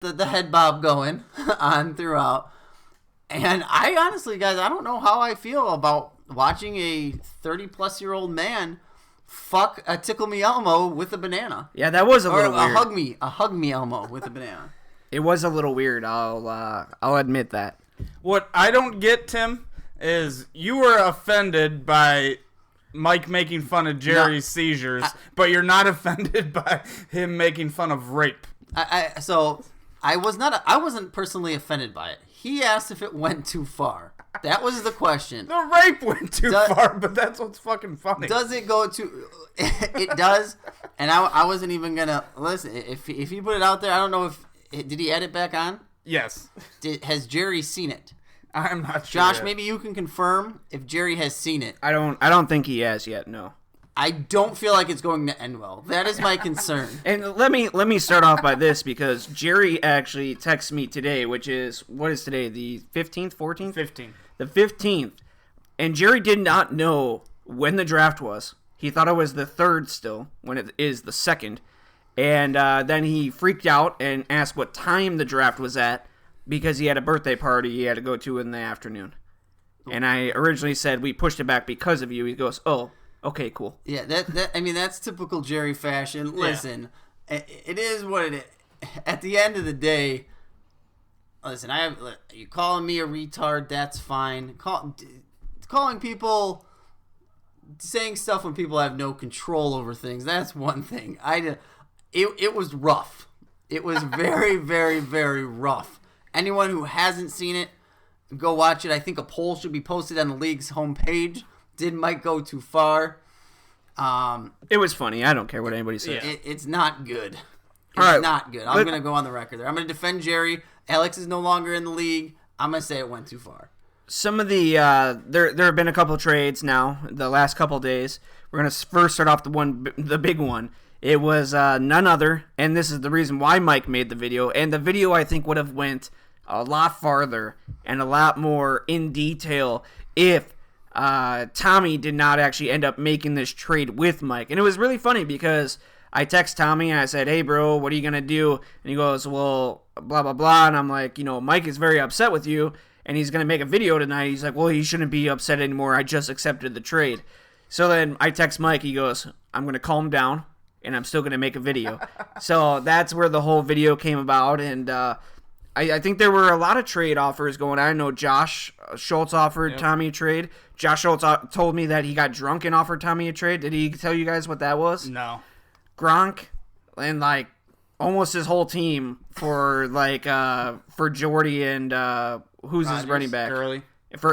the head bob going on throughout. And I honestly, guys, I don't know how I feel about watching a 30-plus-year-old man fuck a Tickle Me Elmo with a banana. Yeah, that was a little weird. A hug me Elmo with a banana. It was a little weird. I'll admit that. What I don't get, Tim, is you were offended by Mike making fun of Jerry's seizures, but you're not offended by him making fun of rape. So I wasn't personally offended by it. He asked if it went too far. That was the question. The rape went too far, but that's what's fucking funny. Does it go too? It does, and I wasn't even gonna listen. If he put it out there, I don't know if did he add it back on? Yes. Has Jerry seen it? I'm not sure. Josh, maybe you can confirm if Jerry has seen it. I don't think he has yet. No. I don't feel like it's going to end well. That is my concern. And let me start off by this, because Jerry actually texted me today, which is, what is today, the 15th, 14th? 15th. The 15th. And Jerry did not know when the draft was. He thought it was the 3rd still, when it is the 2nd. And then he freaked out and asked what time the draft was at, because he had a birthday party he had to go to in the afternoon. And I originally said, we pushed it back because of you. He goes, oh, okay, cool. Yeah, that's typical Jerry fashion. Listen, it is what it is. At the end of the day, listen, you calling me a retard, that's fine. Calling people, saying stuff when people have no control over things, that's one thing. It was rough. It was very, very, very rough. Anyone who hasn't seen it, go watch it. I think a poll should be posted on the league's homepage. Did Mike go too far? It was funny. I don't care what anybody says. It's not good. It's not good. I'm going to go on the record there. I'm going to defend Jerry. Alex is no longer in the league. I'm going to say it went too far. Some of the there have been a couple trades now the last couple days. We're going to first start off the big one. It was none other, and this is the reason why Mike made the video. And the video, I think, would have went a lot farther and a lot more in detail if Tommy did not actually end up making this trade with Mike. And it was really funny because I text Tommy and I said, hey, bro, what are you going to do? And he goes, well, blah, blah, blah. And I'm like, Mike is very upset with you, and he's going to make a video tonight. He's like, well, he shouldn't be upset anymore. I just accepted the trade. So then I text Mike. He goes, I'm going to calm down, and I'm still going to make a video. So that's where the whole video came about. And I think there were a lot of trade offers going on. I know Josh Schultz offered Tommy a trade. Josh Schultz told me that he got drunk and offered Tommy a trade. Did he tell you guys what that was? No. Gronk and almost his whole team for Jordy and who's Rodgers, his running back? Gurley.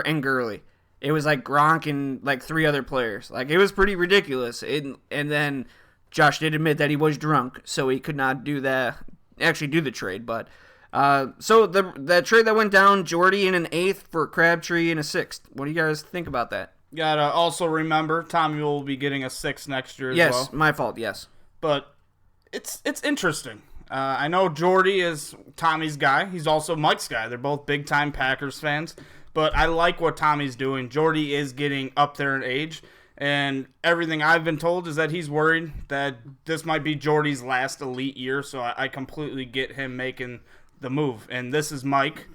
And Gurley. It was Gronk and 3 other players. It was pretty ridiculous. And then Josh did admit that he was drunk, so he could not do the trade. But so the trade that went down, Jordy in an 8th for Crabtree in a 6th. What do you guys think about that? Gotta also remember, Tommy will be getting a 6th next year as well. Yes, my fault, yes. But it's interesting. I know Jordy is Tommy's guy. He's also Mike's guy. They're both big-time Packers fans. But I like what Tommy's doing. Jordy is getting up there in age. And everything I've been told is that he's worried that this might be Jordy's last elite year. So I completely get him making the move. And this is Mike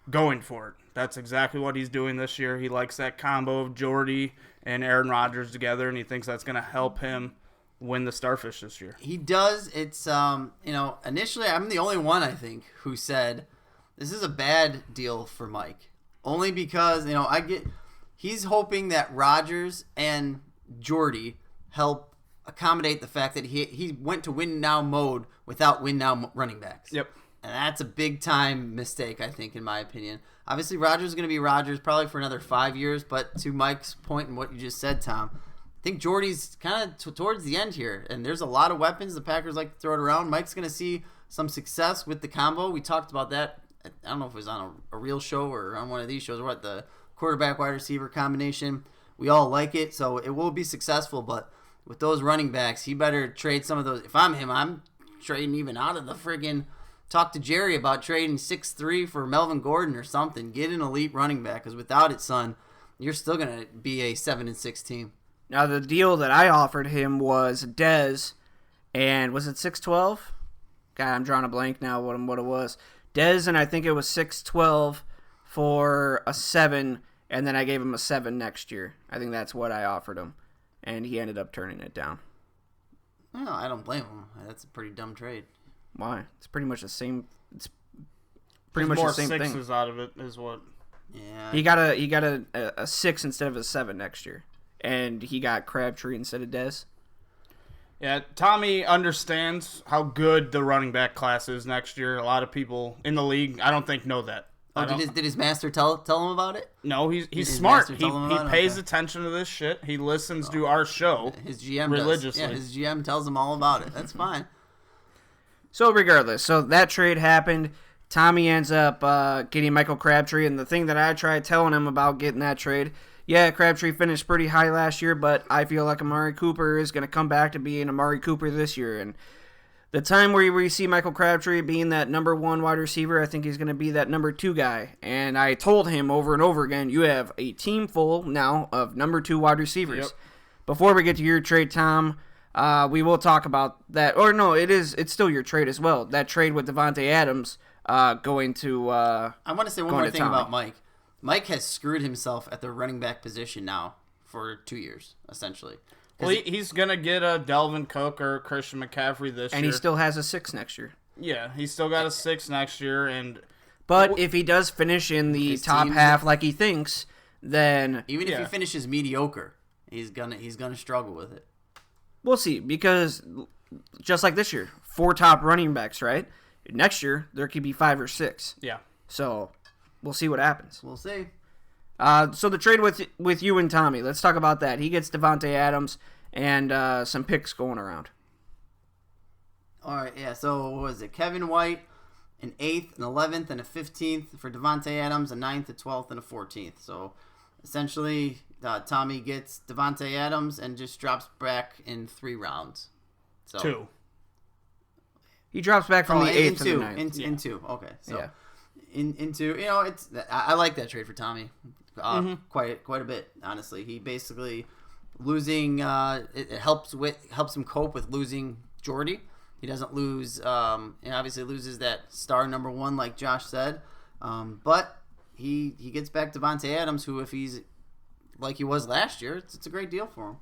going for it. That's exactly what he's doing this year. He likes that combo of Jordy and Aaron Rodgers together, and he thinks that's going to help him win the Starfish this year. He does. It's, initially I'm the only one, I think, who said this is a bad deal for Mike. Only because, he's hoping that Rodgers and Jordy help accommodate the fact that he went to win now mode without win now running backs. Yep. And that's a big time mistake, I think, in my opinion. Obviously, Rodgers is going to be Rodgers probably for another 5 years, but to Mike's point and what you just said, Tom, I think Jordy's kind of towards the end here, and there's a lot of weapons. The Packers like to throw it around. Mike's going to see some success with the combo. We talked about that. I don't know if it was on a real show or on one of these shows, or what, the quarterback-wide receiver combination. We all like it, so it will be successful, but with those running backs, he better trade some of those. If I'm him, I'm trading even out of the friggin' talk to Jerry about trading 6'3" for Melvin Gordon or something. Get an elite running back, because without it, son, you're still going to be a 7-6 team. Now, the deal that I offered him was Dez, and was it 6'12"? God, I'm drawing a blank now what it was. Dez, and I think it was 6'12" for a 7, and then I gave him a 7 next year. I think that's what I offered him, and he ended up turning it down. No, I don't blame him. That's a pretty dumb trade. Why? It's pretty much the same. It's pretty much more the same thing. sixes out of it is what. Yeah. He got a 6 instead of a 7 next year, and he got Crabtree instead of Dez. Yeah, Tommy understands how good the running back class is next year. A lot of people in the league, I don't think, know that. Oh, did his master tell him about it? No, he's His smart. master He told him about it? pays Okay. attention to this shit. He listens to our show His GM religiously. does. Yeah, his GM tells him all about it. That's fine. So regardless, so that trade happened. Tommy ends up getting Michael Crabtree, and the thing that I tried telling him about getting that trade, yeah, Crabtree finished pretty high last year, but I feel like Amari Cooper is going to come back to being Amari Cooper this year, and the time where we see Michael Crabtree being that number 1 wide receiver, I think he's going to be that number 2 guy, and I told him over and over again, you have a team full now of number 2 wide receivers. Yep. Before we get to your trade, Tom, we will talk about that, or no, it's still your trade as well, that trade with Devontae Adams going to I want to say one going more to thing Tommy. about Mike. Mike has screwed himself at the running back position now for 2 years, essentially. 'Cause Well, he's going to get a Delvin Cook or Christian McCaffrey this and year. he still has a 6 next year. Yeah, he's still got a 6 next year, and But if he does finish in the His top team's- half like he thinks, then even if Yeah. he finishes mediocre, he's gonna struggle with it. we'll see. Because just like this year, 4 top running backs, right? Next year, there could be 5 or 6. yeah. So we'll see what happens. We'll see. So the trade with you and Tommy, let's talk about that. He gets Devontae Adams and some picks going around. All right, yeah. So what was it? Kevin White, an 8th, an 11th, and a 15th for Devontae Adams, a 9th, a 12th, and a 14th. So essentially, Tommy gets Devontae Adams and just drops back in 3 rounds. So 2. He drops back from the 8th to the 9th. in 2. Okay, so Yeah. into it's I like that trade for Tommy, quite a bit, honestly. He basically losing it helps him cope with losing Jordy. He doesn't lose, and obviously loses that star number 1 like Josh said, but he gets back Devontae Adams, who if he's like he was last year, it's a great deal for him.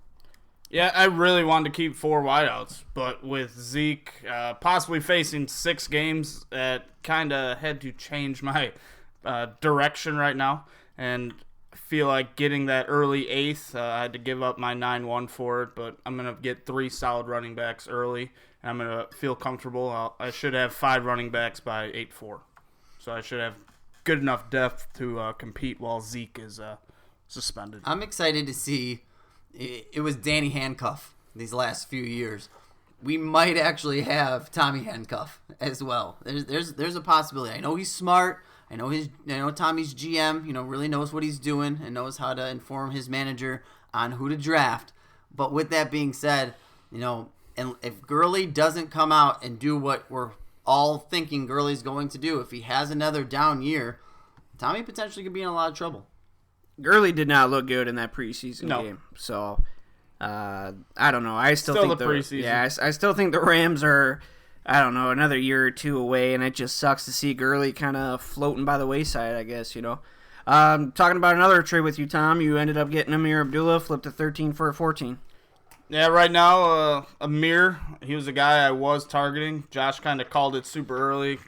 Yeah, I really wanted to keep 4 wideouts, but with Zeke possibly facing 6 games, that kind of had to change my direction right now. And I feel like getting that early 8th, I had to give up my 9-1 for it, but I'm going to get 3 solid running backs early, and I'm going to feel comfortable. I should have 5 running backs by 8-4. So I should have good enough depth to compete while Zeke is suspended. I'm excited to see. It was Danny Handcuff these last few years. We might actually have Tommy Handcuff as well. There's a possibility. I know he's smart. I know Tommy's GM, really knows what he's doing and knows how to inform his manager on who to draft. But with that being said, and if Gurley doesn't come out and do what we're all thinking Gurley's going to do, if he has another down year, Tommy potentially could be in a lot of trouble. Gurley did not look good in that preseason No. game. So, I don't know. I still Still think the preseason. Yeah, I still think the Rams are, I don't know, another year or 2 away, and it just sucks to see Gurley kind of floating by the wayside, I guess, Talking about another trade with you, Tom, you ended up getting Amir Abdullah, flipped a 13 for a 14. Yeah, right now, Amir, he was a guy I was targeting. Josh kind of called it super early.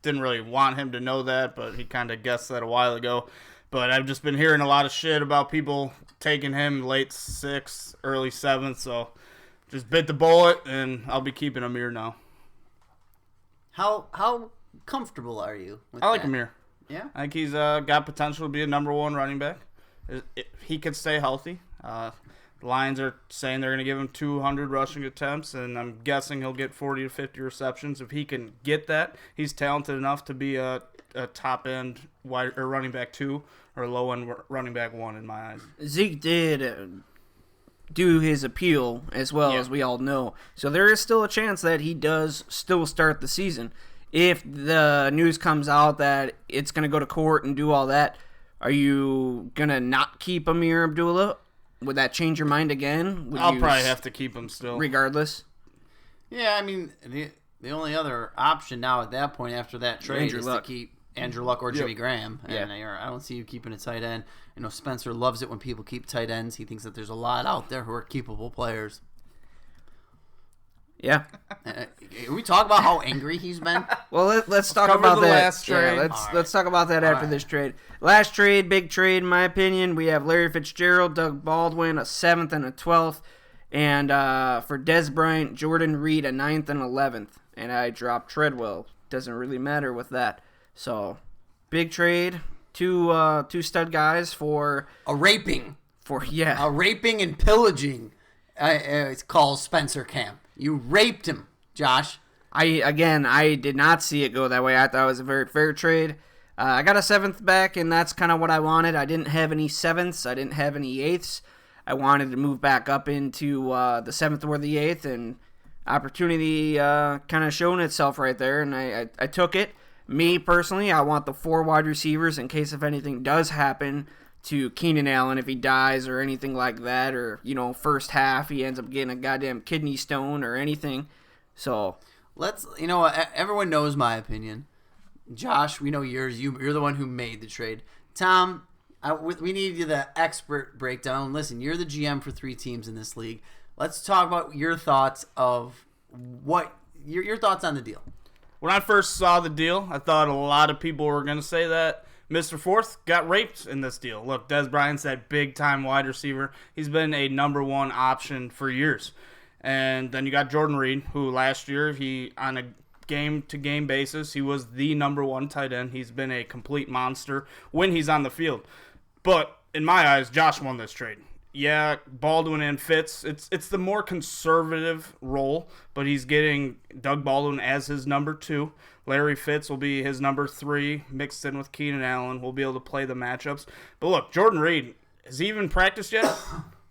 Didn't really want him to know that, but he kind of guessed that a while ago. But I've just been hearing a lot of shit about people taking him late 6th, early 7th, so just bit the bullet, and I'll be keeping Amir now. How comfortable are you with I like that? Amir. Yeah? I think he's got potential to be a number 1 running back. If he could stay healthy. The Lions are saying they're going to give him 200 rushing attempts, and I'm guessing he'll get 40 to 50 receptions. If he can get that, he's talented enough to be a top-end wide or running back 2 or low-end running back 1 in my eyes. Zeke did do his appeal as well, as we all know. So there is still a chance that he does still start the season. If the news comes out that it's going to go to court and do all that, are you going to not keep Amir Abdullah? Would that change your mind again? I'll probably have to keep him still. Regardless? Yeah, I mean, the only other option now at that point after that trade Andrew is Luck. to keep Andrew Luck or Jimmy Graham. Yeah. And I don't see you keeping a tight end. Spencer loves it when people keep tight ends. He thinks that there's a lot out there who are keepable players. Yeah. Can we talk about how angry he's been? Well, let's talk cover about the that. last trade. Yeah, All let's talk about that after this trade. Last trade, big trade in my opinion. We have Larry Fitzgerald, Doug Baldwin, a 7th and a 12th, and for Des Bryant, Jordan Reed, a 9th and 11th, and I dropped Treadwell. Doesn't really matter with that. So, big trade. Two stud guys for A raping and pillaging. It's called Spencer Camp. You raped him, Josh. I did not see it go that way. I thought it was a very fair trade. I got a 7th back, and that's kind of what I wanted. I didn't have any 7ths. I didn't have any 8ths. I wanted to move back up into the 7th or the 8th, and opportunity kind of shown itself right there, and I took it. Me, personally, I want the 4 wide receivers in case if anything does happen to Keenan Allen if he dies or anything like that, or, first half he ends up getting a goddamn kidney stone or anything. So, everyone knows my opinion. Josh, we know yours. You're the one who made the trade. Tom, we need you the expert breakdown. Listen, you're the GM for 3 teams in this league. Let's talk about your thoughts of your thoughts on the deal. When I first saw the deal, I thought a lot of people were going to say that Mr. Fourth got raped in this deal. Look, Des Bryant's that big-time wide receiver. He's been a number 1 option for years. And then you got Jordan Reed, who last year, on a game-to-game basis, he was the number 1 tight end. He's been a complete monster when he's on the field. But in my eyes, Josh won this trade. Yeah, Baldwin and Fitz, it's the more conservative role, but he's getting Doug Baldwin as his number 2. Larry Fitz will be his number 3, mixed in with Keenan Allen. We'll be able to play the matchups. But look, Jordan Reed, has he even practiced yet?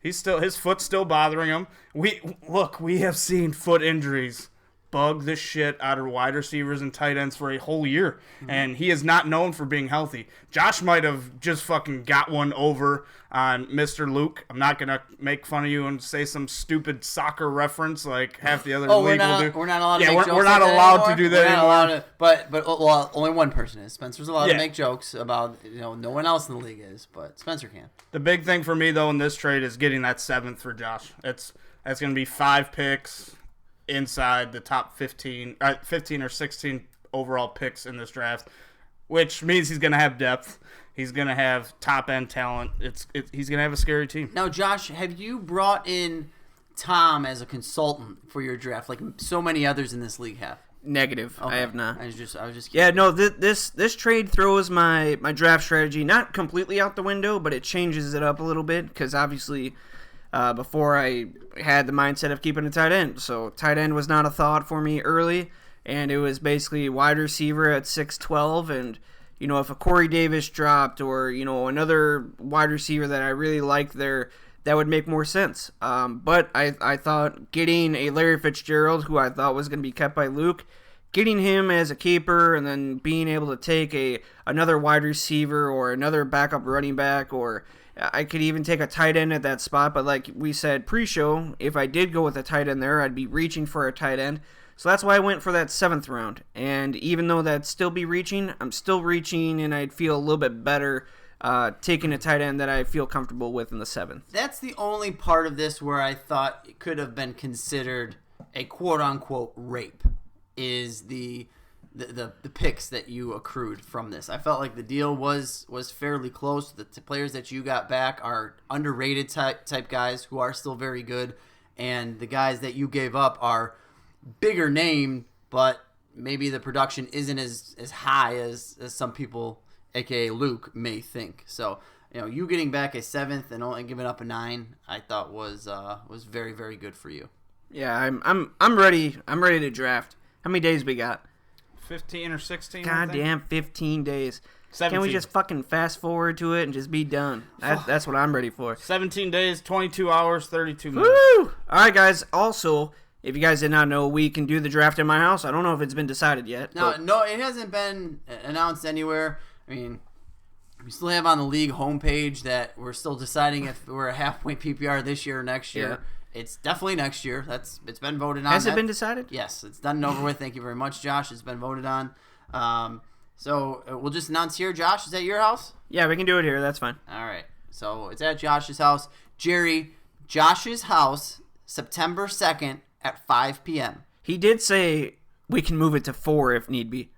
His foot's still bothering him. We have seen foot injuries bug the shit out of wide receivers and tight ends for a whole year, and he is not known for being healthy. Josh might have just fucking got one over on Mr. Luke. I'm not gonna make fun of you and say some stupid soccer reference like half the other league will do. We're not allowed to make jokes. We're not allowed to do that we're not anymore. allowed to, but only one person is. Spencer's allowed Yeah. to make jokes about, no one else in the league is, but Spencer can. The big thing for me though in this trade is getting that 7th for Josh. That's gonna be 5 picks inside the top 15 or 16 overall picks in this draft, which means he's going to have depth. He's going to have top-end talent. He's going to have a scary team. Now, Josh, have you brought in Tom as a consultant for your draft like so many others in this league have? negative. Okay. I have not. I was just curious. Yeah, no, this trade throws my draft strategy not completely out the window, but it changes it up a little bit because obviously before I had the mindset of keeping a tight end. So tight end was not a thought for me early, and it was basically wide receiver at 6'12", and if a Corey Davis dropped or another wide receiver that I really liked there, that would make more sense. But I thought getting a Larry Fitzgerald, who I thought was going to be kept by Luke, getting him as a keeper and then being able to take another wide receiver or another backup running back, or I could even take a tight end at that spot. But like we said pre-show, if I did go with a tight end there, I'd be reaching for a tight end. So that's why I went for that 7th round. And even though that'd still be reaching, I'm still reaching, and I'd feel a little bit better taking a tight end that I feel comfortable with in the 7th. That's the only part of this where I thought it could have been considered a quote-unquote rape, is the picks that you accrued from this. I felt like the deal was fairly close. The players that you got back are underrated type guys who are still very good, and the guys that you gave up are bigger name, but maybe the production isn't as high as some people, aka Luke, may think. So you getting back a 7th and only giving up a 9, I thought was very, very good for you. Yeah, I'm ready. I'm ready to draft. How many days we got? 15 or 16. Goddamn, 15 days. 17. Can't we just fucking fast forward to it and just be done? That's what I'm ready for. 17 days, 22 hours, 32 minutes. Woo! All right, guys. Also, if you guys did not know, we can do the draft in my house. I don't know if it's been decided yet. No, it hasn't been announced anywhere. I mean, we still have on the league homepage that we're still deciding if we're a half-point PPR this year or next year. It's definitely next year. It's been voted on. Has it been decided? Yes, it's done and over with. Thank you very much, Josh. It's been voted on. So we'll just announce here. Josh, is that your house? Yeah, we can do it here. That's fine. All right. So it's at Josh's house. Jerry, Josh's house, September 2nd at 5 p.m. He did say we can move it to 4 if need be.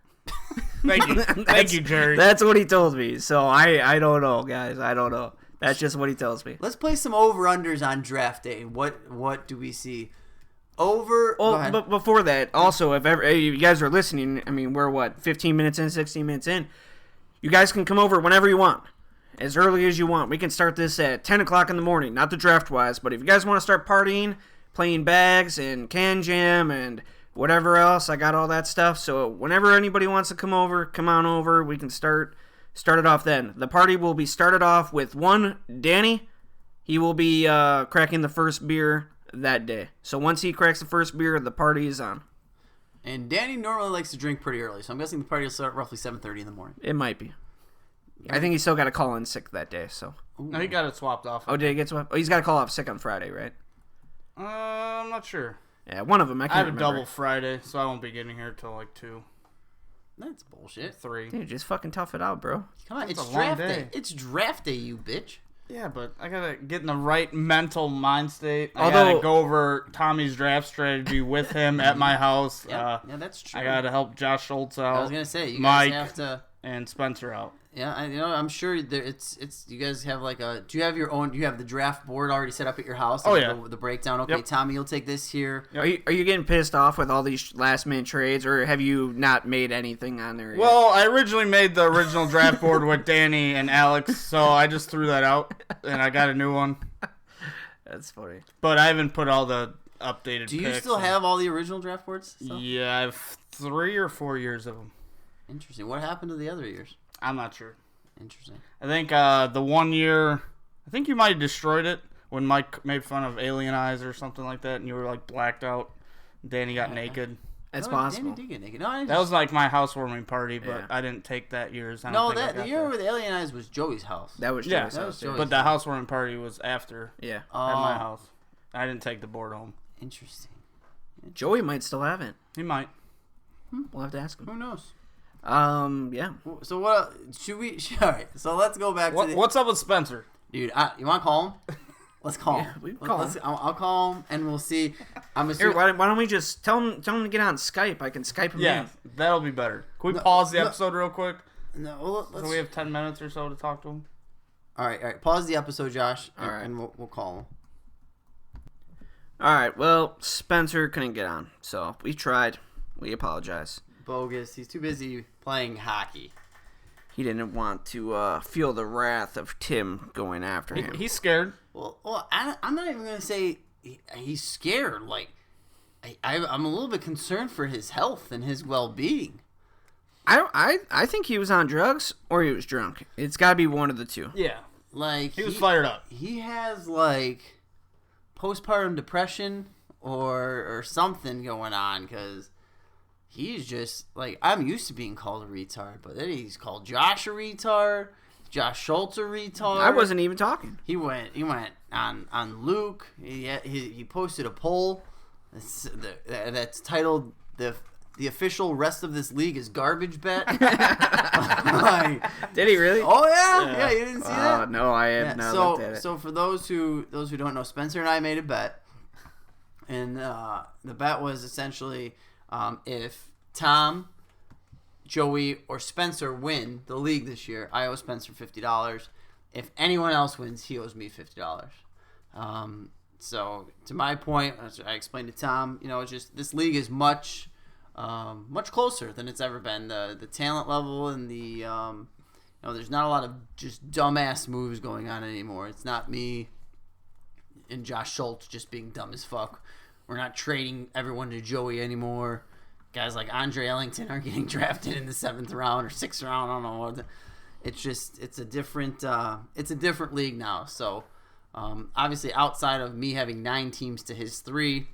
Thank you. Thank you, Jerry. That's what he told me. So I don't know, guys. I don't know. That's just what he tells me. Let's play some over-unders on draft day. What do we see? Go Well, ahead. but before that, also, if ever you guys are listening, I mean, we're 15 minutes in, 16 minutes in. You guys can come over whenever you want, as early as you want. We can start this at 10 o'clock in the morning, not the draft-wise, but if you guys want to start partying, playing bags and can jam and whatever else, I got all that stuff. So whenever anybody wants to come over, come on over. We can start it off then. The party will be started off with Danny. He will be cracking the first beer that day. So once he cracks the first beer, the party is on. And Danny normally likes to drink pretty early, so I'm guessing the party will start roughly 7:30 in the morning. It might be. I think he still got to call in sick that day. So. No, he got it swapped off. Oh, did he get swapped? Oh, he's got to call off sick on Friday, right? I'm not sure. Yeah, one of them. I I have can't a remember. double Friday, so I won't be getting here till like 2, That's bullshit. 3. Dude, just fucking tough it out, bro. Come on, It's it's a long draft day. day. It's draft day, you bitch. Yeah, but I gotta get in the right mental mind state. I Although- gotta go over Tommy's draft strategy with him at my house. Yeah, that's true. I gotta help Josh Schultz I was out gonna say you Mike. guys have to. and Spencer out. Yeah, I'm sure there, it's. You guys have like a. Do you have your own? Do you have the draft board already set up at your house? Oh, Like yeah. The breakdown. Okay, Yep. Tommy, you'll take this here. Are you getting pissed off with all these last minute trades, or have you not made anything on there yet? Well, I originally made the original draft board with Danny and Alex, so I just threw that out and I got a new one. That's funny. But I haven't put all the updated. Do you picks still and- have all the original draft boards? still? Yeah, I have 3 or 4 years of them. Interesting. What happened to the other years? I'm not sure. Interesting. I think the 1 year, I think you might have destroyed it when Mike made fun of Alien Eyes or something like that, and you were like blacked out. Danny got naked. That's No, possible. Danny did get naked. No, I That was like my housewarming party, but Yeah. I didn't take that year's. I don't no, think I that the got year that. with Alien Eyes was Joey's house. That was Yeah, Joey's that house, was yeah. Joey's. But the housewarming party was after Yeah. at my Oh, house. I didn't take the board home. interesting. Joey might still have it. He might. We'll have to ask him. Who knows? Yeah. So what should we? All right. So let's go back to the, What's up with Spencer? dude. You want to call him? Let's call him. we can call him. I'll call him and we'll see. I'm Here, assuming. why don't we just tell him to get on Skype? I can Skype him Yeah, in. that'll be better. Can we pause the no. episode real quick? No, well, let's. So we have 10 minutes or so to talk to him. All right. Pause the episode, Josh. All right. And we'll call him. All right. Well, Spencer couldn't get on, so we tried. We apologize. Bogus. He's too busy playing hockey. He didn't want to feel the wrath of Tim going after him. He's scared. Well, I'm not even gonna say he's scared. Like, I'm a little bit concerned for his health and his well-being. I think he was on drugs or he was drunk. It's got to be one of the two. Yeah. Like, He was fired up. He has like postpartum depression or something going on because he's just like, I'm used to being called a retard, but then he's called Josh a retard, Josh Schultz a retard. I wasn't even talking. He went on Luke. He posted a poll that's titled the official rest of this league is garbage bet. Like, Did he really? oh yeah, you didn't see that? No, I have Yeah, not so looked at it. so for those who don't know, Spencer and I made a bet, and the bet was essentially if Tom, Joey, or Spencer win the league this year, I owe Spencer $50. If anyone else wins, he owes me $50. So to my point, as I explained to Tom, it's just this league is much closer than it's ever been. The talent level and the there's not a lot of just dumbass moves going on anymore. It's not me and Josh Schultz just being dumb as fuck. We're not trading everyone to Joey anymore. Guys like Andre Ellington are getting drafted in the 7th round or 6th round. I don't know what. It's a different league now. So obviously outside of me having 9 teams to his 3,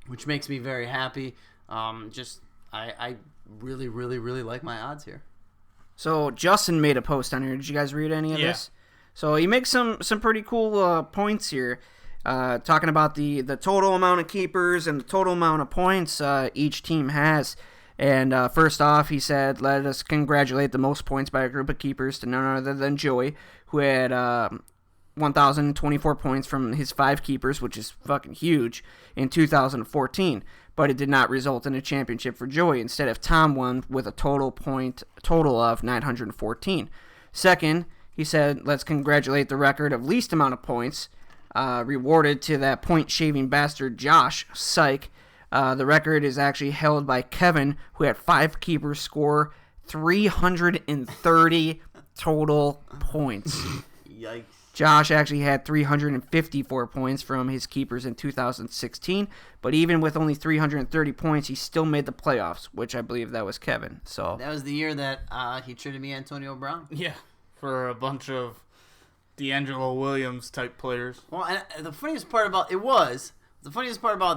which makes me very happy. I really, really, really like my odds here. So Justin made a post on here. Did you guys read any of Yeah. this? So he makes some pretty cool points here. Talking about the total amount of keepers and the total amount of points each team has. And first off, he said, let us congratulate the most points by a group of keepers to none other than Joey, who had 1,024 points from his 5 keepers, which is fucking huge, in 2014. But it did not result in a championship for Joey. Instead of Tom won with a total of 914. Second, he said, let's congratulate the record of least amount of points, rewarded to that point-shaving bastard Josh, psych. The record is actually held by Kevin, who had 5 keepers score 330 total points. Yikes. Josh actually had 354 points from his keepers in 2016, but even with only 330 points, he still made the playoffs, which I believe that was Kevin. So That was the year that he traded me Antonio Brown. Yeah, for a bunch of D'Angelo Williams type players. Well, and the funniest part about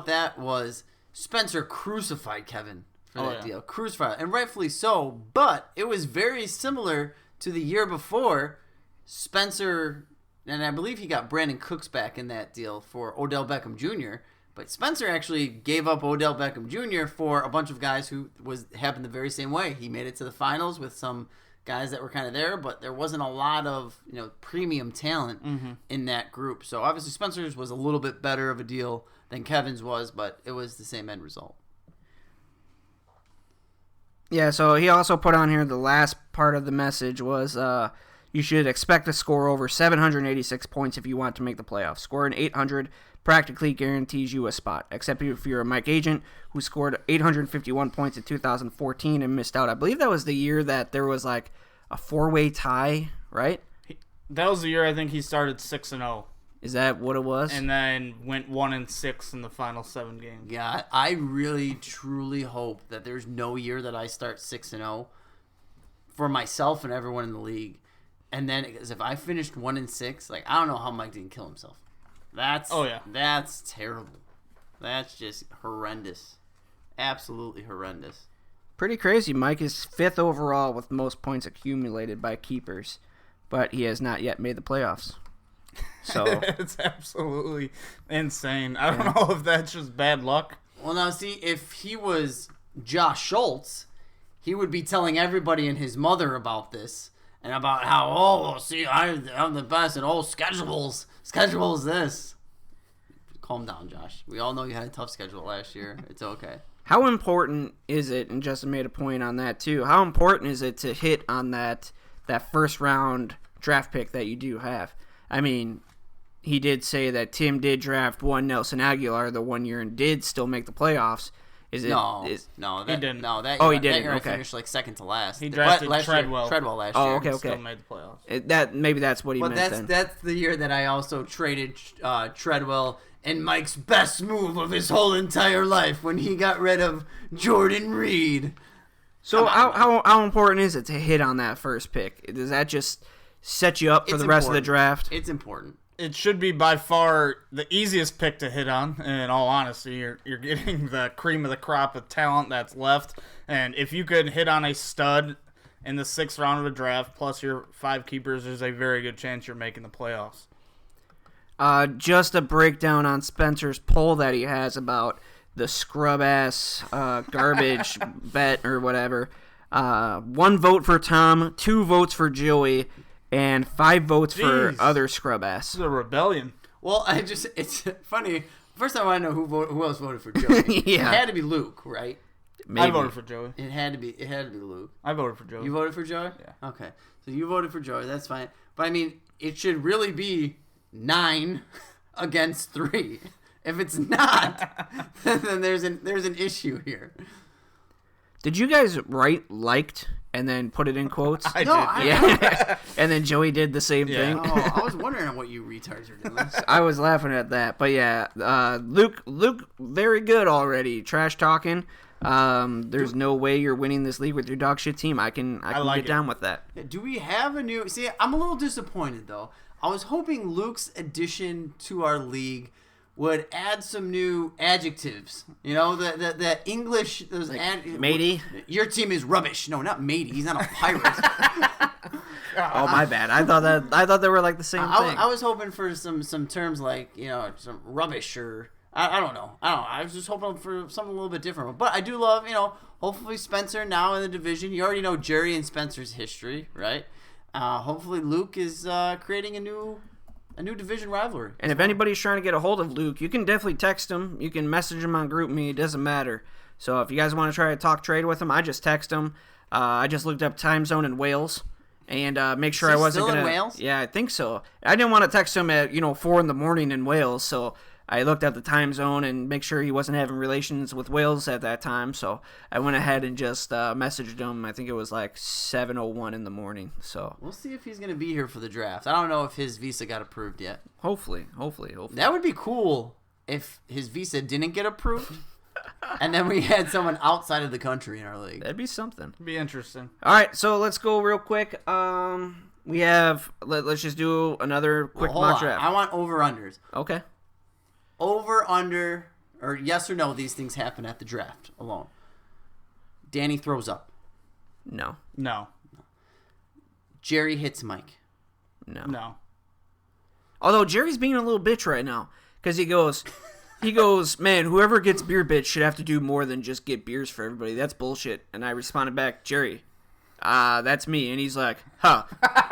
that was Spencer crucified Kevin for that deal. Crucified, and rightfully so, but it was very similar to the year before. Spencer, and I believe he got Brandon Cooks back in that deal for Odell Beckham Jr., but Spencer actually gave up Odell Beckham Jr. for a bunch of guys who happened the very same way. He made it to the finals with some guys that were kind of there, but there wasn't a lot of premium talent in that group. So obviously Spencer's was a little bit better of a deal than Kevin's was, but it was the same end result. yeah, so he also put on here the last part of the message was you should expect to score over 786 points if you want to make the playoffs. Scoring 800 practically guarantees you a spot, except if you're a Mike Agent who scored 851 points in 2014 and missed out. I believe that was the year that there was like a 4-way tie, right? That was the year I think he started 6-0. Is that what it was? And then went 1-6 in the final 7 games. Yeah, I really, truly hope that there's no year that I start 6-0 for myself and everyone in the league. And then, because if I finished 1-6, like, I don't know how Mike didn't kill himself. That's terrible. That's just horrendous. Absolutely horrendous. Pretty crazy. Mike is 5th overall with most points accumulated by keepers, but he has not yet made the playoffs. So It's absolutely insane. I don't know if that's just bad luck. Well, now, see, if he was Josh Schultz, he would be telling everybody and his mother about this. And about how, I'm the best at all schedules. Schedules this. Calm down, Josh. We all know you had a tough schedule last year. It's okay. how important is it, and Justin made a point on that too, how important is it to hit on that first round draft pick that you do have? I mean, he did say that Tim did draft one Nelson Aguilar the one year and did still make the playoffs. He didn't. Oh, He he didn't. Okay. I finished like second to last. He drafted Treadwell last year. Oh, okay. Still made the playoffs. Maybe that's what he meant then. That's the year that I also traded Treadwell and Mike's best move of his whole entire life when he got rid of Jordan Reed. So how important is it to hit on that first pick? Does that just set you up for the rest of the draft? It's important. It should be by far the easiest pick to hit on. In all honesty, you're getting the cream of the crop of talent that's left. And if you could hit on a stud in the 6th round of the draft, plus your 5 keepers, there's a very good chance you're making the playoffs. Just a breakdown on Spencer's poll that he has about the scrub-ass garbage bet or whatever. 1 vote for Tom, 2 votes for Joey, and 5 votes for other scrub-ass. This is a rebellion. Well, it's funny. First, I want to know who else voted for Joey. Yeah. It had to be Luke, right? Maybe. I voted for Joey. It had to be Luke. I voted for Joey. You voted for Joey? Yeah. Okay. So you voted for Joey. That's fine. But I mean, it should really be 9 against 3. If it's not, then there's an issue here. Did you guys write liked and then put it in quotes? I No, did. Yeah. And then Joey did the same thing. Oh, I was wondering what you retards are doing. I was laughing at that. But yeah, Luke, very good already. Trash talking. There's no way you're winning this league with your dog shit team. I can like get it. down with that. Do we have a new... See, I'm a little disappointed, though. I was hoping Luke's addition to our league would add some new adjectives. You know, the English, those matey? Your team is rubbish. No, not matey. He's not a pirate. Oh, my bad. I thought they were like the same thing. I was hoping for some terms like, you know, some rubbish or I don't know. I was just hoping for something a little bit different. But I do love, you know, hopefully Spencer now in the division. You already know Jerry and Spencer's history, right? Hopefully Luke is creating a new division rivalry. And if anybody's trying to get a hold of Luke, you can definitely text him. You can message him on GroupMe. It doesn't matter. So if you guys want to try to talk trade with him, I just text him. I just looked up time zone in Wales and make sure I wasn't still going to. in Wales? Yeah, I think so. I didn't want to text him at 4 a.m. in Wales, so I looked at the time zone and make sure he wasn't having relations with Wales at that time. So I went ahead and just messaged him. I think it was like 7:01 in the morning. So we'll see if he's going to be here for the draft. I don't know if his visa got approved yet. Hopefully. That would be cool if his visa didn't get approved. And then we had someone outside of the country in our league. That'd be something. Be interesting. All right, so let's go real quick. We have let's just do another quick mock draft. I want over-unders. Okay. Over, under, or yes or no, these things happen at the draft alone. Danny throws up. No. Jerry hits Mike. No. Although Jerry's being a little bitch right now because he goes, man, whoever gets beer bitch should have to do more than just get beers for everybody. That's bullshit. And I responded back, Jerry, that's me. And he's like, huh.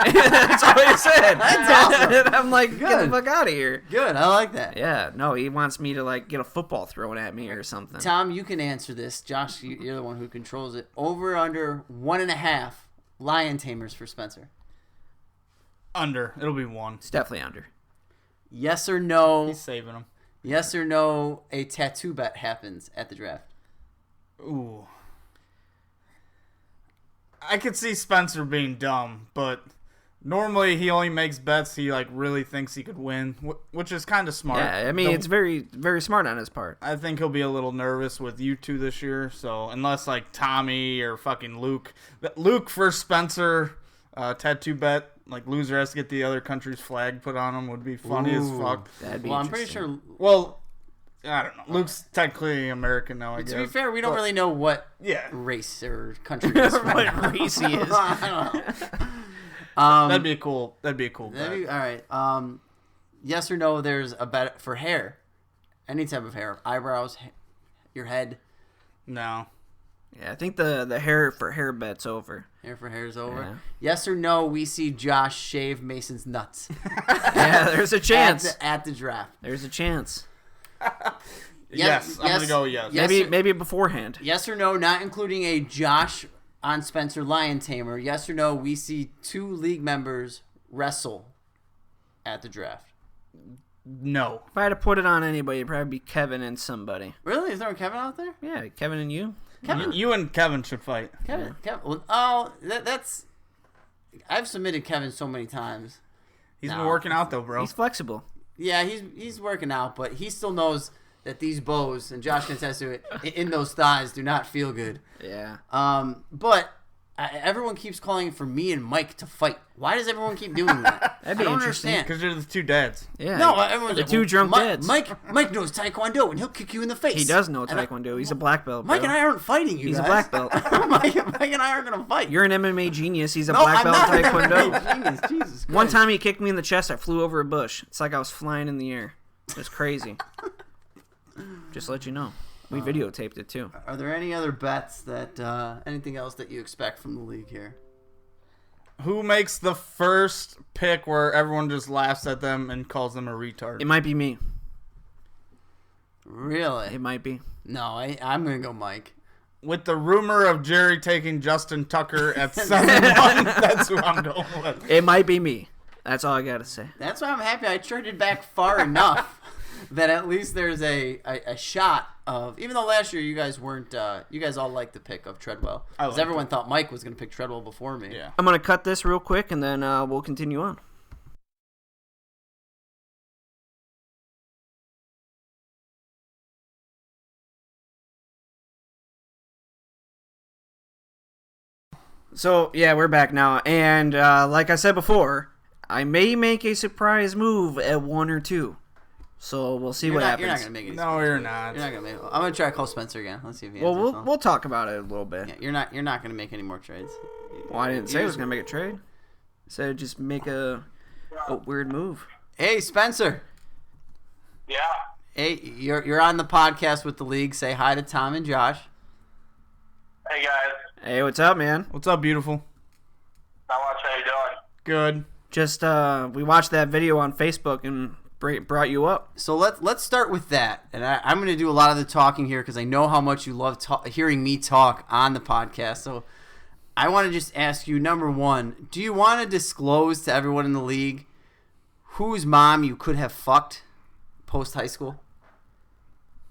That's what he said. That's awesome. And I'm like, get the Good. fuck out of here. Good, I like that. Yeah, no, he wants me to like get a football thrown at me or something. Tom, you can answer this. Josh, you're the one who controls it. Over, under, 1.5 lion tamers for Spencer. Under. It'll be 1. It's definitely under. Yes or no? He's saving them. Yes or no, a tattoo bet happens at the draft. Ooh. I could see Spencer being dumb, but normally he only makes bets he like really thinks he could win, which is kind of smart. Yeah, I mean, it's very, very smart on his part. I think he'll be a little nervous with you two this year, so unless like Tommy or fucking Luke for Spencer tattoo bet, like loser has to get the other country's flag put on him, would be funny as fuck. That'd be Well, I'm pretty interesting. sure. Well, I don't know. Luke's technically American now, I guess. To be fair, we don't really know what Yeah. race or country he's from. What race he is. I don't know. That'd be a cool bet. All right. Yes or no, there's a bet for hair. Any type of hair. Eyebrows, your head. No. Yeah, I think the hair bet's over. Hair for hair is over. Yeah. Yes or no, we see Josh shave Mason's nuts. Yeah, there's a chance. At the draft. There's a chance. Yes, I'm going to go yes. Maybe beforehand. Yes or no, not including a Josh on Spencer lion tamer. Yes or no, we see 2 league members wrestle at the draft. No. If I had to put it on anybody, it'd probably be Kevin and somebody. Really? Is there a Kevin out there? Yeah, Kevin and you. Kevin. You and Kevin should fight. Kevin. Well, oh, that's. I've submitted Kevin so many times. He's No. been working out though, bro. He's flexible. Yeah, he's working out, but he still knows that these bows, and Josh can attest to it, in those thighs do not feel good. Yeah. But everyone keeps calling for me and Mike to fight. Why does everyone keep doing that? That'd be I don't interesting. understand. Because you're the 2 dads. Yeah. No, everyone's the like, 2 well, drunk dads. Mike knows Taekwondo, and he'll kick you in the face. He does know And I- Taekwondo. He's a black belt. Mike bro. and I aren't fighting you He's a guys. black belt. Mike and I aren't going to fight. You're an MMA genius. He's a no, black I'm belt not in Taekwondo. Genius, Jesus One Christ. time he kicked me in the chest. I flew over a bush. It's like I was flying in the air. It was crazy. Just to let you know. We videotaped it too. Are there any other bets that, anything else that you expect from the league here? Who makes the first pick where everyone just laughs at them and calls them a retard? It might be me. Really? It might be. No, I'm going to go Mike. With the rumor of Jerry taking Justin Tucker at 7-1, that's who I'm going with. It might be me. That's all I gotta say. That's why I'm happy I traded back far enough that at least there's a shot of, even though last year you guys weren't, you guys all liked the pick of Treadwell. I Because liked everyone thought Mike was going to pick Treadwell before me. Yeah. I'm gonna cut this real quick and then we'll continue on. So yeah, we're back now, and like I said before, I may make a surprise move at 1 or 2. So we'll see You're what not, happens. You're not gonna make it. No, you're not. You're not gonna make it. I'm gonna try to call Spencer again. Let's see if he Well, answers. we'll talk about it a little bit. Yeah, you're not gonna make any more trades. Well, I didn't say I was gonna make a trade. I said just make a weird move. Hey, Spencer. Yeah. Hey, you're on the podcast with the league. Say hi to Tom and Josh. Hey guys. Hey, what's up, man? What's up, beautiful? Not much. How you doing? Good. Just we watched that video on Facebook and brought you up. So let's start with that, and I'm going to do a lot of the talking here because I know how much you love hearing me talk on the podcast. So I want to just ask you, number one, do you want to disclose to everyone in the league whose mom you could have fucked post high school?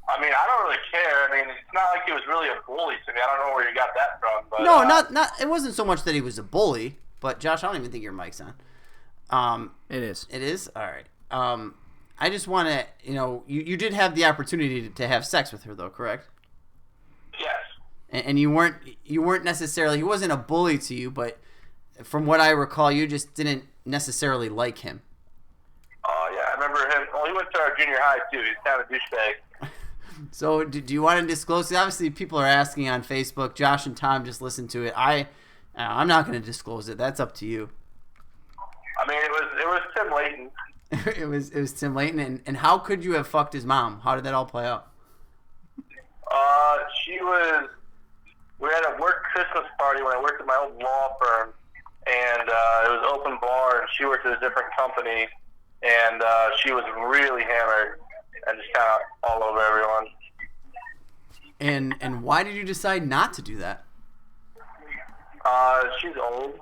I mean, I don't really care. I mean, it's not like he was really a bully to me. I don't know where you got that from. But, No, not. It wasn't so much that he was a bully, but Josh, I don't even think your mic's on. It is. It is? All right. I just want to, you did have the opportunity to have sex with her, though, correct? Yes. And you weren't necessarily, he wasn't a bully to you, but from what I recall, you just didn't necessarily like him. Oh, yeah. I remember him. Well, he went to our junior high, too. He's kind of a douchebag. So do you want to disclose? Obviously, people are asking on Facebook. Josh and Tom just listened to it. I'm not going to disclose it. That's up to you. I mean, it was Tim Layton. it was Tim Layton. And how could you have fucked his mom? How did that all play out? We had a work Christmas party when I worked at my old law firm, and it was open bar, and she worked at a different company, and she was really hammered and just kind of all over everyone. And why did you decide not to do that? She's old.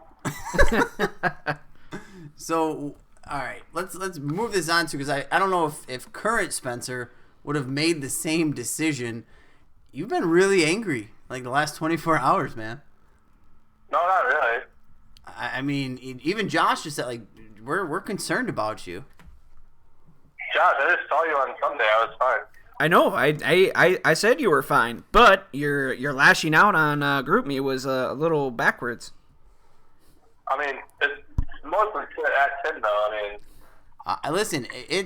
So, all right, let's move this on to, because I don't know if current Spencer would have made the same decision. You've been really angry like the last 24 hours, man. No, not really. I mean, even Josh just said, like, we're concerned about you. Josh, I just saw you on Sunday. I was fine. I know. I said you were fine, but your lashing out on GroupMe was a little backwards. I mean, it's mostly at Tim, though. I mean,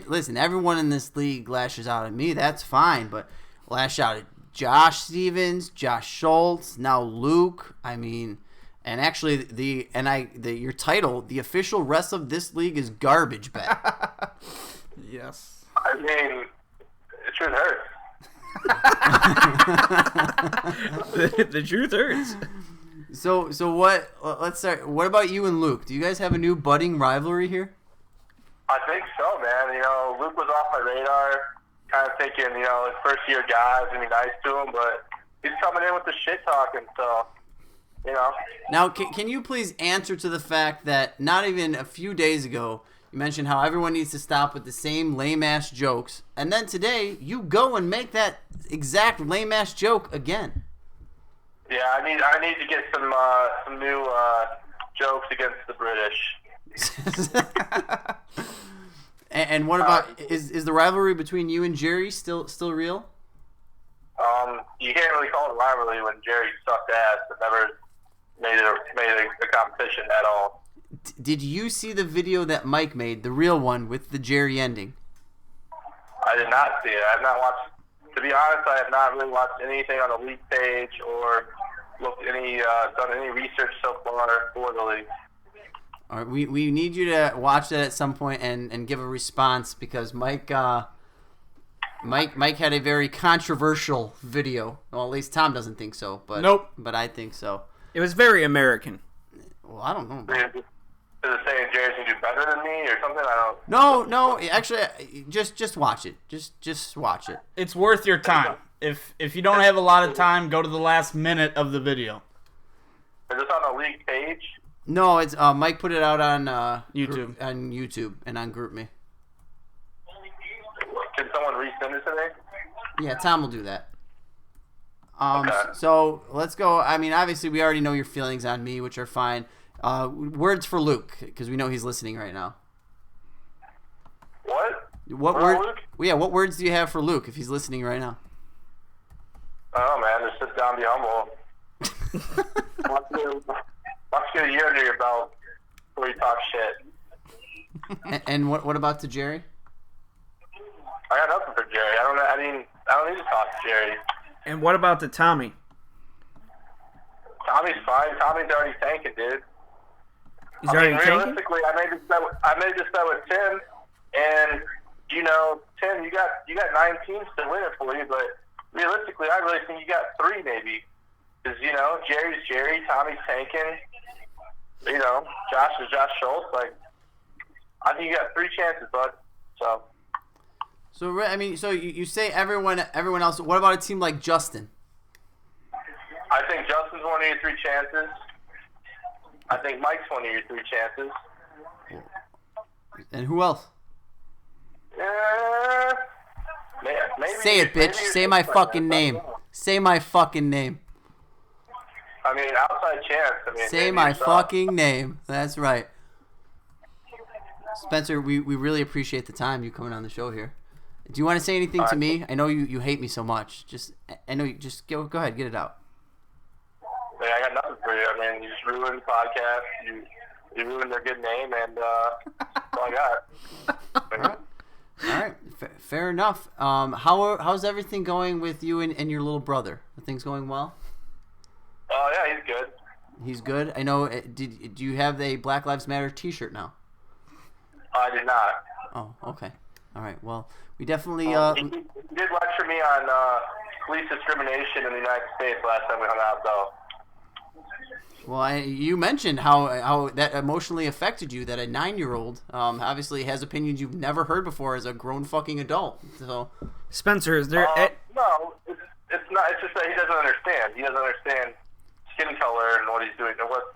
Listen, everyone in this league lashes out at me. That's fine, but lash out at Josh Stevens, Josh Schultz, now Luke. I mean, and actually your title, the official rest of this league is garbage bet. Yes. I mean, it truth hurts. The truth hurts. So what? Let's start. What about you and Luke? Do you guys have a new budding rivalry here? I think so, man. Luke was off my radar, kind of thinking, his first year guys gonna be nice to him, but he's coming in with the shit talking, so, Now, can you please answer to the fact that not even a few days ago you mentioned how everyone needs to stop with the same lame-ass jokes, and then today you go and make that exact lame-ass joke again. Yeah, I need to get some new jokes against the British. And what about is the rivalry between you and Jerry still real? You can't really call it a rivalry when Jerry sucked ass and never made it a competition at all. Did you see the video that Mike made, the real one with the Jerry ending? I did not see it. I have not watched. To be honest, I have not really watched anything on the league page or done any research so far for the league. All right, we need you to watch that at some point and give a response, because Mike had a very controversial video. Well, at least Tom doesn't think so, but Nope. But I think so. It was very American. Well, I don't know. Is it saying Jerry's gonna do better than me or something? I don't. No. Actually, just watch it. Just watch it. It's worth your time. If you don't have a lot of time, go to the last minute of the video. Is this on the league page? No, it's Mike put it out on YouTube. on YouTube and on GroupMe. Can someone resend it to me? Yeah, Tom will do that. Okay. So let's go. I mean, obviously, we already know your feelings on me, which are fine. Words for Luke, because we know he's listening right now. What? What For word? Luke? Well, yeah, what words do you have for Luke if he's listening right now? I don't know, man. Just sit down, be humble. Let's get a year under your belt before you talk shit. And what about to Jerry? I got nothing for Jerry. I don't need to talk to Jerry. And what about the Tommy? Tommy's fine. Tommy's already tanking, dude. He's already tanking? Realistically, I made this bet with Tim, and Tim, you got 9 teams to win it for you, but realistically, I really think you got 3 maybe, because Jerry's Jerry, Tommy's tanking, Josh is Josh Schultz. Like, I think you got 3 chances, bud. So so you say everyone else. What about a team like Justin? I think Justin's one of your 3 chances. I think Mike's one of your 3 chances. And who else? Maybe, Say it, bitch. Say my fucking name. Say my fucking name. I mean, outside chance. Say my fucking name. That's right. Spencer, we really appreciate the time you coming on the show here. Do you want to say anything to me? I know you hate me so much. Just go ahead, get it out. I got nothing for you. I mean, you just ruined the podcast. You ruined their good name, and that's all I got. All right. Fair enough. How's everything going with you and your little brother? Are things going well? Oh yeah, he's good. He's good. I know. Do you have a Black Lives Matter T-shirt now? I did not. Oh, okay. All right. Well, we definitely. He did lecture me on police discrimination in the United States last time we hung out, though. Well, you mentioned how that emotionally affected you. That a 9-year-old obviously has opinions you've never heard before as a grown fucking adult. So, Spencer, is there? No, it's not. It's just that he doesn't understand. He doesn't understand skin color and what he's doing and what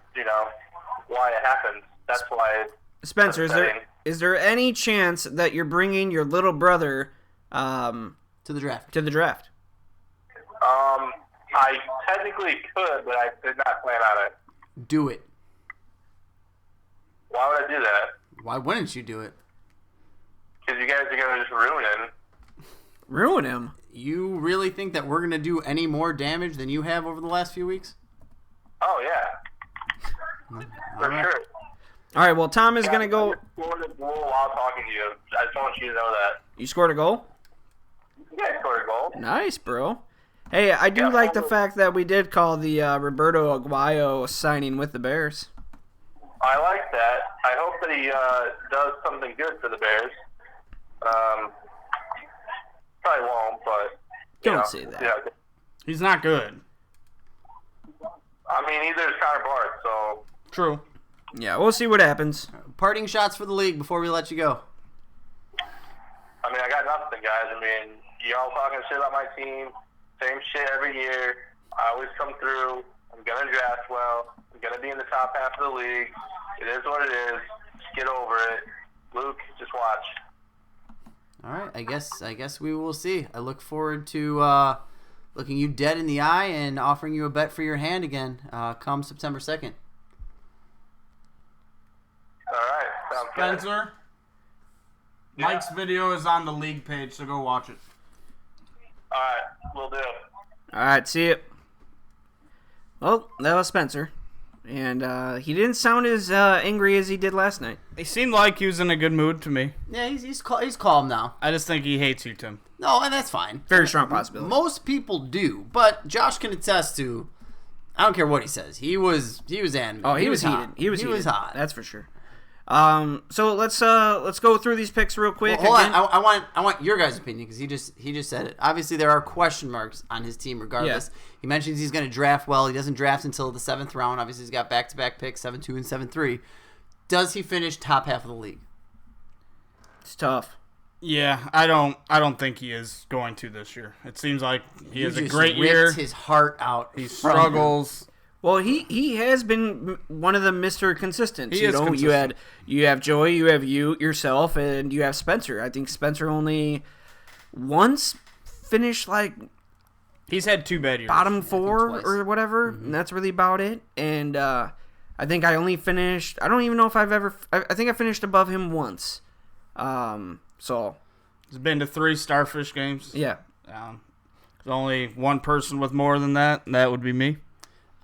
why it happens. That's why. Spencer, is there any chance that you're bringing your little brother to the draft? To the draft. I technically could, but I did not plan on it. Do it. Why would I do that? Why wouldn't you do it? Because you guys are going to just ruin him. Ruin him? You really think that we're going to do any more damage than you have over the last few weeks? Oh, yeah. For sure. All right, well, Tom is going to go... I scored a goal while talking to you. I just want you to know that. You scored a goal? Yeah, I scored a goal. Nice, bro. Hey, I do like the fact that we did call the Roberto Aguayo signing with the Bears. I like that. I hope that he does something good for the Bears. Probably won't, but... Don't say that. Yeah. He's not good. I mean, neither is Connor Bart, so... True. Yeah, we'll see what happens. Parting shots for the league before we let you go. I mean, I got nothing, guys. I mean, y'all talking shit about my team. Same shit every year. I always come through. I'm going to draft well. I'm going to be in the top half of the league. It is what it is. Just get over it. Luke, just watch. All right. I guess we will see. I look forward to looking you dead in the eye and offering you a bet for your hand again come September 2nd. All right. Sounds good. Spencer, Mike's video is on the league page, so go watch it. All right. Will do. All right, see you. Well, that was Spencer. And he didn't sound as angry as he did last night. He seemed like he was in a good mood to me. Yeah, he's calm now. I just think he hates you, Tim. No, and that's fine. Very strong possibility. Most people do, but Josh can attest to. I don't care what he says. He was animated. Oh, he was heated. hot. He was hot. That's for sure. So let's go through these picks real quick. Well, hold on. I want your guys' opinion because he just said it. Obviously, there are question marks on his team regardless. Yeah. He mentions he's going to draft well. He doesn't draft until the 7th round. Obviously, he's got back-to-back picks, 7-2 and 7-3. Does he finish top half of the league? It's tough. Yeah, I don't think he is going to this year. It seems like he has a great ripped year. His heart out. He struggles. Well, he has been one of the Mr. Consistents. He is consistent. You have Joey, you have yourself, and you have Spencer. I think Spencer only once finished like He's had 2 bad years. bottom 4 twice. or whatever, and that's really about it. And I think I only finished. I don't even know if I've ever. I think I finished above him once. So He's been to 3 Starfish games. yeah, There's only one person with more than that, and that would be me.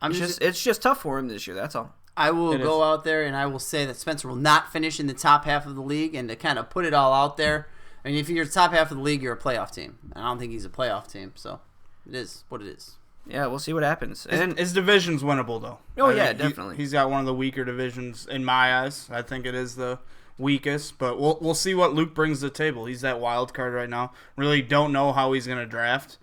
it's just tough for him this year. That's all. I will It go is. out there and I will say that Spencer will not finish in the top half of the league. And to kind of put it all out there, I mean, if you're top half of the league, you're a playoff team. I don't think he's a playoff team, so it is what it is. Yeah, we'll see what happens. And His division's winnable, though. Oh, I yeah, think definitely. He's got one of the weaker divisions in my eyes. I think it is the weakest, but we'll see what Luke brings to the table. He's that wild card right now. Really don't know how he's going to draft.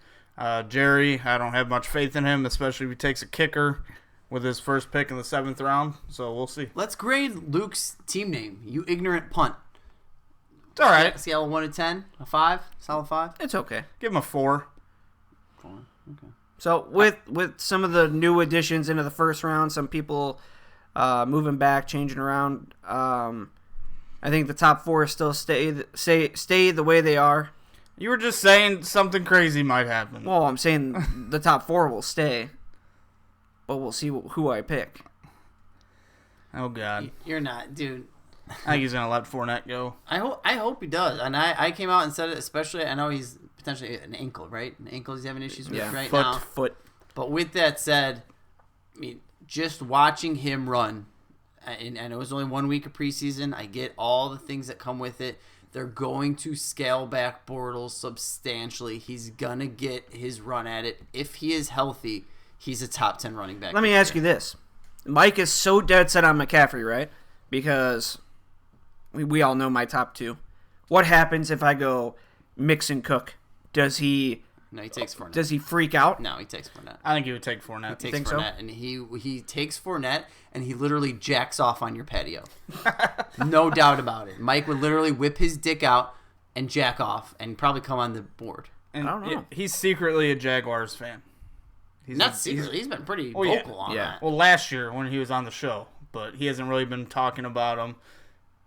Jerry, I don't have much faith in him, especially if he takes a kicker with his first pick in the 7th round, so we'll see. Let's grade Luke's team name. You ignorant punt. It's all right. Scale of 1 to 10, a 5, solid 5. it's okay. Give him a 4. Okay. So with some of the new additions into the first round, some people moving back, changing around. I think the top 4 still stay the way they are. You were just saying something crazy might happen. Well, I'm saying the top 4 will stay, but we'll see who I pick. Oh, God. You're not, dude. I think he's going to let Fournette go. I hope he does. And I came out and said it, especially, I know he's potentially an ankle, right? An ankle he's having issues with right now. Foot. But with that said, I mean, just watching him run, and it was only 1 week of preseason. I get all the things that come with it. They're going to scale back Bortles substantially. He's going to get his run at it. If he is healthy, he's a top 10 running back. Let me ask you this. Mike is so dead set on McCaffrey, right? Because we all know my top 2. What happens if I go Mixon Cook? Does he takes Fournette. Does he freak out? No, he takes Fournette. I think he would take Fournette. He takes think so? Fournette, and he takes Fournette, and he literally jacks off on your patio. No doubt about it. Mike would literally whip his dick out and jack off, and probably come on the board. And I don't know. He's secretly a Jaguars fan. Not secretly. He's been pretty Oh, yeah. vocal on Yeah. that. Well, last year when he was on the show, but he hasn't really been talking about them.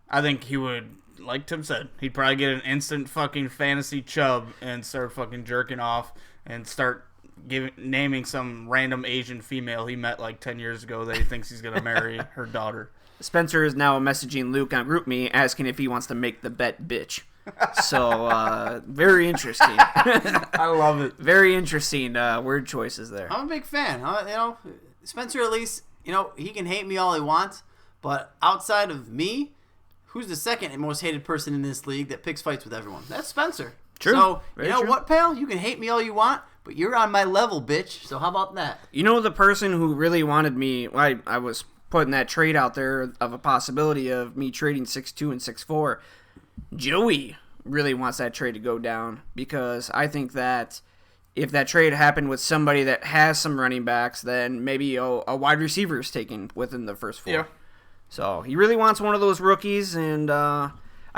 I think he would, like Tim said, he'd probably get an instant fucking fantasy chub and start fucking jerking off and start naming some random Asian female he met like 10 years ago that he thinks he's going to marry her daughter. Spencer is now messaging Luke on GroupMe asking if he wants to make the bet, bitch. So, very interesting. I love it. Very interesting word choices there. I'm a big fan. Spencer, at least, he can hate me all he wants, but outside of me, who's the second most hated person in this league that picks fights with everyone? That's Spencer. True. So, Very you know true. what, pal? You can hate me all you want, but you're on my level, bitch. So how about that? You know the person who really wanted me, I was putting that trade out there of a possibility of me trading 6'2 and 6'4. Joey really wants that trade to go down because I think that if that trade happened with somebody that has some running backs, then maybe a wide receiver is taken within the first 4. Yeah. So he really wants one of those rookies, and I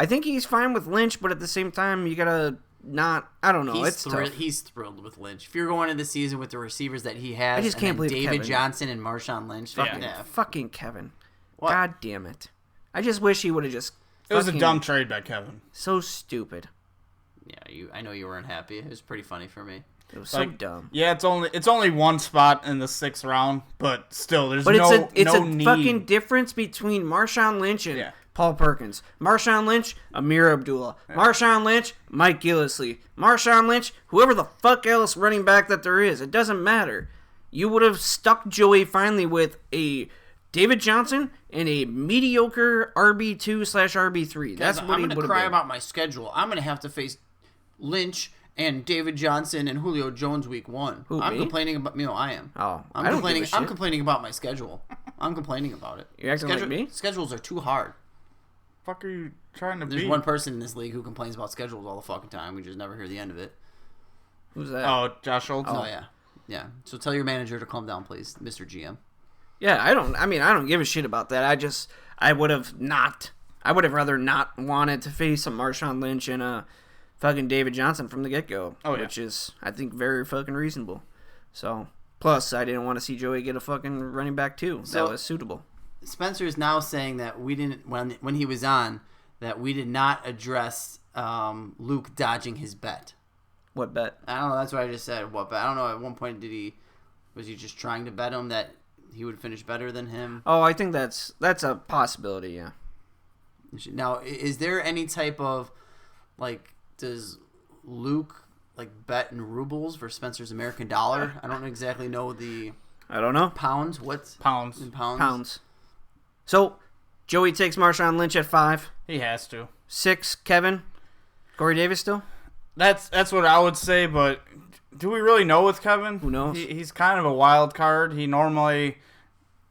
think he's fine with Lynch, but at the same time, you gotta not. I don't know. It's tough. He's thrilled with Lynch. If you're going into the season with the receivers that he has, I just can't and then believe David Kevin. Johnson and Marshawn Lynch. Fucking Kevin. What? God damn it. I just wish he would have just. It was a fucking- dumb trade by Kevin. So stupid. Yeah, I know you weren't happy. It was pretty funny for me. It was so Like, dumb. Yeah, it's only one spot in the 6th round, but still, there's But no it's a need. fucking difference between Marshawn Lynch and Yeah. Paul Perkins. Marshawn Lynch, Amir Abdullah. Marshawn Lynch, Mike Gillislee. Marshawn Lynch, whoever the fuck else running back that there is. It doesn't matter. You would have stuck Joey finally with a David Johnson and a mediocre RB2/RB3. That's Guys, what I'm he going would to have cry been. about my schedule. I'm going to have to face Lynch and David Johnson and Julio Jones week 1. Who, I'm me? complaining about I am. Oh, I'm I don't complaining. give a I'm shit. complaining about my schedule. I'm complaining about it. You acting like me? Schedules are too hard. Fuck are you trying to There's be? one person in this league who complains about schedules all the fucking time. We just never hear the end of it. Who's that? Oh, Josh Schultz. Oh yeah. So tell your manager to calm down, please, Mr. GM. Yeah, I don't give a shit about that. I would have rather not wanted to face a Marshawn Lynch and a fucking David Johnson from the get-go. Oh, yeah. Which is, I think, very fucking reasonable. So, plus, I didn't want to see Joey get a fucking running back, too. So- that was suitable. Spencer is now saying that we didn't when he was on that we did not address Luke dodging his bet. What bet? I don't know. That's what I just said. What bet? I don't know. At one point, was he just trying to bet him that he would finish better than him? Oh, I think that's a possibility, yeah. Now, is there any type of does Luke bet in rubles for Spencer's American dollar? I don't exactly know the I don't know. pounds. What's Pounds. in pounds? Pounds. So, Joey takes Marshawn Lynch at 5. He has to. 6, Kevin. Of Corey Davis still? That's what I would say, but do we really know with Kevin? Who knows? He's kind of a wild card. He normally,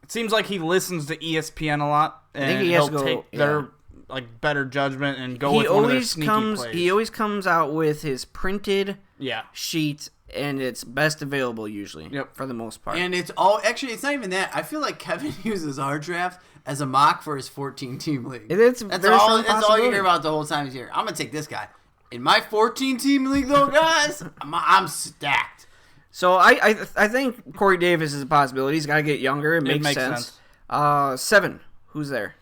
it seems like he listens to ESPN a lot, and think he has he'll to go- take their like better judgment and go He with one of their always sneaky comes. plays. He always comes out with his printed Yeah. sheet, and it's best available usually. Yep. For the most part. And it's all actually. It's not even that. I feel like Kevin uses our draft as a mock for his 14-team league. It's That's very all. strong That's all you possibility. hear about the whole time he's here. I'm gonna take this guy in my 14-team league, though, guys. I'm stacked. So I think Corey Davis is a possibility. He's got to get younger. It makes sense. 7. Who's there?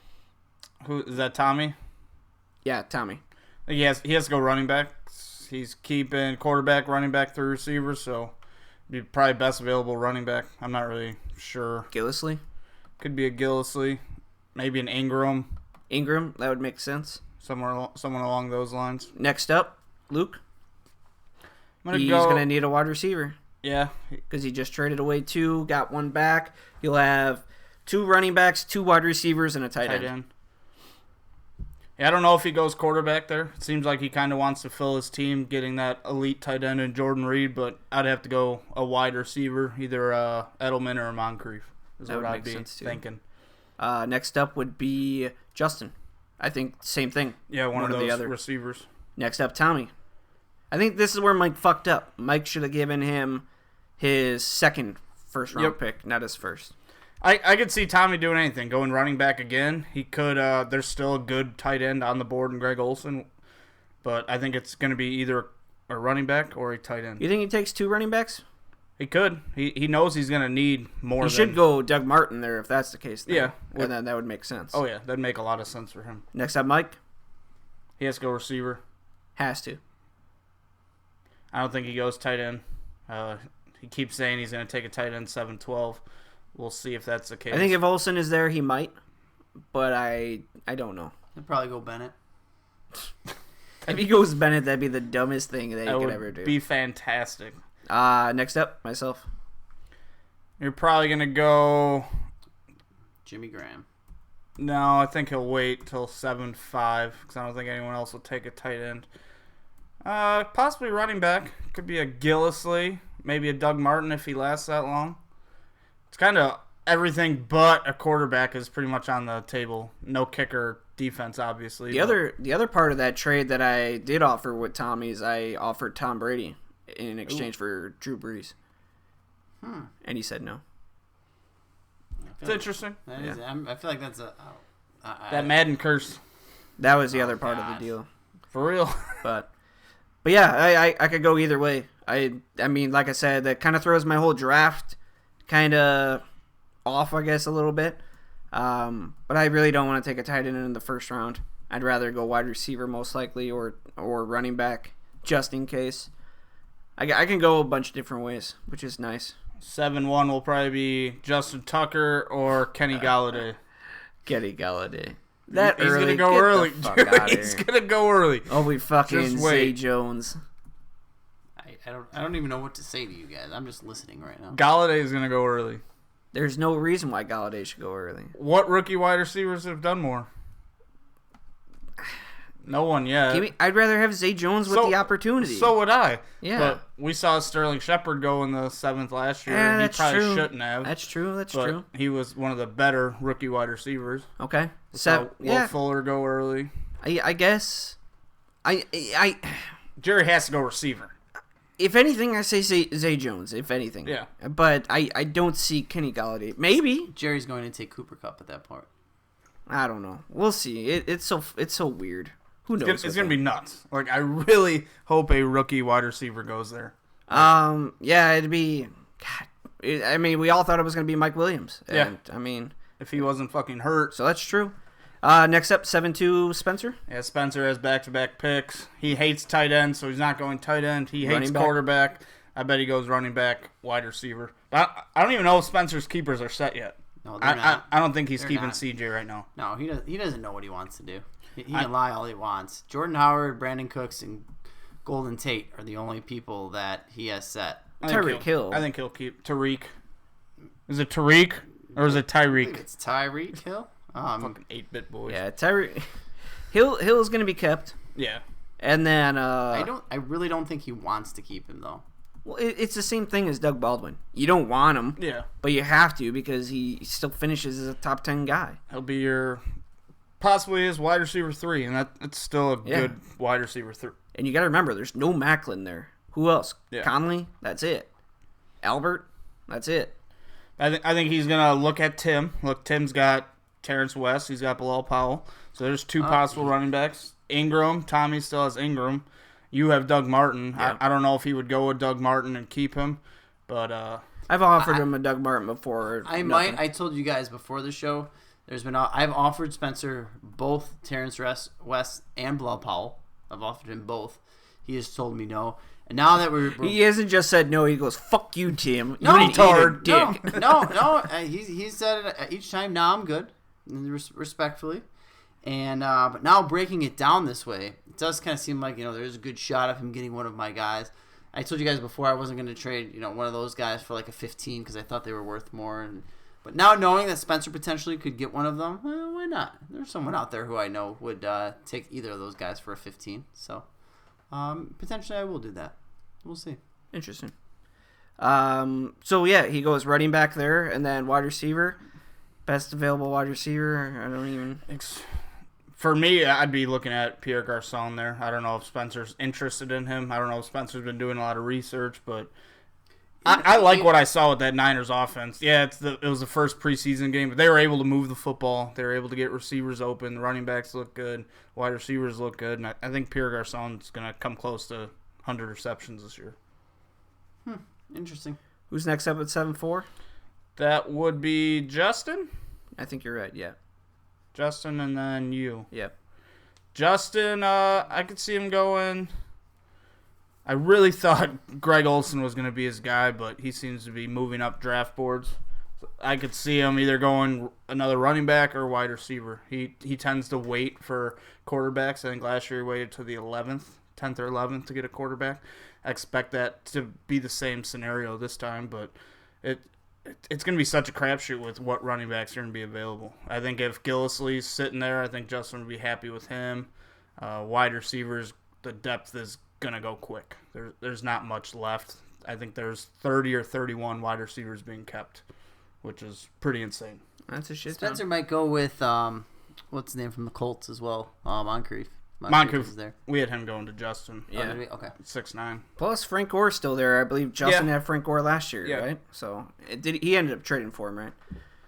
Who is that? Tommy. Yeah, Tommy. He has to go running back. He's keeping quarterback, running back, 3 receivers, so be probably best available running back. I'm not really sure. Gillisley. Could be a Gillisley, maybe an Ingram, Ingram. That would make sense. someone along those lines. Next up, Luke. I'm gonna He's go. going to need a wide receiver Yeah, because he just traded away 2, got 1 back. You'll have 2 running backs, 2 wide receivers, and a tight tight end. end. Yeah, I don't know if he goes quarterback there. It seems like he kind of wants to fill his team, getting that elite tight end in Jordan Reed, but I'd have to go a wide receiver, either Edelman or Moncrief. Is That what would I'd make be sense, too. thinking. Next up would be Justin. I think same thing. Yeah, one of or those the other. receivers. Next up, Tommy. I think this is where Mike fucked up. Mike should have given him his second first round Yep. pick, not his first. I could see Tommy doing anything, going running back again. He could. There's still a good tight end on the board in Greg Olson, but I think it's going to be either a running back or a tight end. You think he takes 2 running backs? He could. He knows he's going to need more. He should go Doug Martin there if that's the case. Then. Yeah. And then that would make sense. Oh yeah, that'd make a lot of sense for him. Next up, Mike. He has to go receiver. Has to. I don't think he goes tight end. He keeps saying he's going to take a tight end 7-12. We'll see if that's the case. I think if Olsen is there, he might. But I don't know. He'll probably go Bennett. If he goes Bennett, that'd be the dumbest thing that he that could would ever do. be fantastic. Next up, myself. You're probably going to go. Jimmy Graham. No, I think he'll wait till 7-5 because I don't think anyone else will take a tight end. Possibly running back. Could be a Gillisley, maybe a Doug Martin if he lasts that long. It's kind of everything but a quarterback is pretty much on the table. No kicker, defense, obviously. The other part of that trade that I did offer with Tommy's, I offered Tom Brady in exchange for Drew Brees. And he said no. It's interesting. That is, I feel like that's a. That Madden curse, That was the other part of gosh. the deal. for real. But yeah, I could go either way. I mean, like I said, that kind of throws my whole draft kind of off, I guess, a little bit. But I really don't want to take a tight end in the first round. I'd rather go wide receiver most likely or running back just in case. I can go a bunch of different ways, which is nice. 7-1 will probably be Justin Tucker or Kenny Galladay. Kenny Galladay. That He's early. gonna go Get early. The fuck Dude, outta he's here. gonna go early. Oh, we fucking Just Zay wait. Jones. I don't even know what to say to you guys. I'm just listening right now. Galladay is gonna go early. There's no reason why Galladay should go early. What rookie wide receivers have done more? No one yet. I'd rather have Zay Jones with the opportunity. So would I. Yeah. But we saw Sterling Shepard go in the 7th last year. Yeah, He that's probably true. shouldn't have. That's true. That's but true. he was one of the better rookie wide receivers. Okay. So So Will yeah, Fuller go early. I guess. I Jerry has to go receiver. if anything, I say Zay Jones. If anything. Yeah. But I don't see Kenny Galladay. Maybe. Jerry's going to take Cooper Kupp at that point. I don't know. We'll see. It's so weird. Who knows? It's gonna be nuts. Like I really hope a rookie wide receiver goes there. Yeah, it'd be. God, I mean, we all thought it was gonna be Mike Williams. Yeah. And, I mean, If he wasn't fucking hurt. so that's true. Next up, 7-2 Spencer. Yeah, Spencer has back-to-back picks. He hates tight end, so he's not going tight end. He hates Running back. quarterback. I bet he goes running back, wide receiver. But I don't even know if Spencer's keepers are set yet. No, they're I not. don't think he's They're keeping not. CJ right now. No, he doesn't know what he wants to do. He can lie all he wants. Jordan Howard, Brandon Cooks, and Golden Tate are the only people that he has set. Tyreek Hill. I think he'll keep Tariq. Is it Tariq or is it I think Tyreek? it's Tyreek Hill. Fucking 8-bit boys. Yeah, Tyreek Hill is gonna be kept. Yeah. And then I really don't think he wants to keep him though. well, it's the same thing as Doug Baldwin. You don't want him, Yeah. but you have to because he still finishes as a top 10 guy. He'll be your possibly his wide receiver 3, and that's still a good wide receiver 3. And you got to remember, there's no Macklin there. Who else? Yeah. Conley. That's it. Albert. That's it. I think he's gonna look at Tim. Look, Tim's got Terrence West. He's got Bilal Powell. So there's 2 possible running backs. Ingram. Tommy still has Ingram. You have Doug Martin. Yeah. I don't know if he would go with Doug Martin and keep him, but I've offered him a Doug Martin before. I might. I told you guys before the show. I've offered Spencer both Terrence West and Bilal Powell. I've offered him both. He has told me no. And now that we're He hasn't just said no. He goes, "Fuck you, Tim. No, You retard, no, dick." no. He said it each time. Now I'm good, respectfully. And but now breaking it down this way, it does kind of seem like there's a good shot of him getting one of my guys. I told you guys before I wasn't going to trade one of those guys for like a 15 because I thought they were worth more. But now knowing that Spencer potentially could get one of them, why not? There's someone out there who I know would take either of those guys for a 15. So potentially I will do that. We'll see. Interesting. So yeah, he goes running back there, and then wide receiver, best available wide receiver. I don't even. for me, I'd be looking at Pierre Garçon there. I don't know if Spencer's interested in him. I don't know if Spencer's been doing a lot of research, but I like what I saw with that Niners offense. Yeah, it was the first preseason game, but they were able to move the football. They were able to get receivers open. The running backs look good. Wide receivers look good. And I think Pierre Garçon's going to come close to 100 receptions this year. Interesting. Who's next up at 7-4? That would be Justin. I think you're right. Yeah. Justin and then you. Yep. Justin, I could see him going. I really thought Greg Olsen was going to be his guy, but he seems to be moving up draft boards. I could see him either going another running back or wide receiver. He tends to wait for quarterbacks. I think last year he waited to the 10th or 11th to get a quarterback. I expect that to be the same scenario this time, but it's going to be such a crapshoot with what running backs are going to be available. I think if Gillislee's sitting there, I think Justin would be happy with him. Wide receivers, the depth is going to go quick. There's not much left. I think there's 30 or 31 wide receivers being kept, which is pretty insane. That's a shit. Spencer might go with what's his name from the Colts as well, Moncrief. Moncrief is there. We had him going to Justin. Yeah. Okay. 6'9". Plus Frank Gore's still there. I believe Justin had Frank Gore last year, Yeah. right? So he ended up trading for him, right?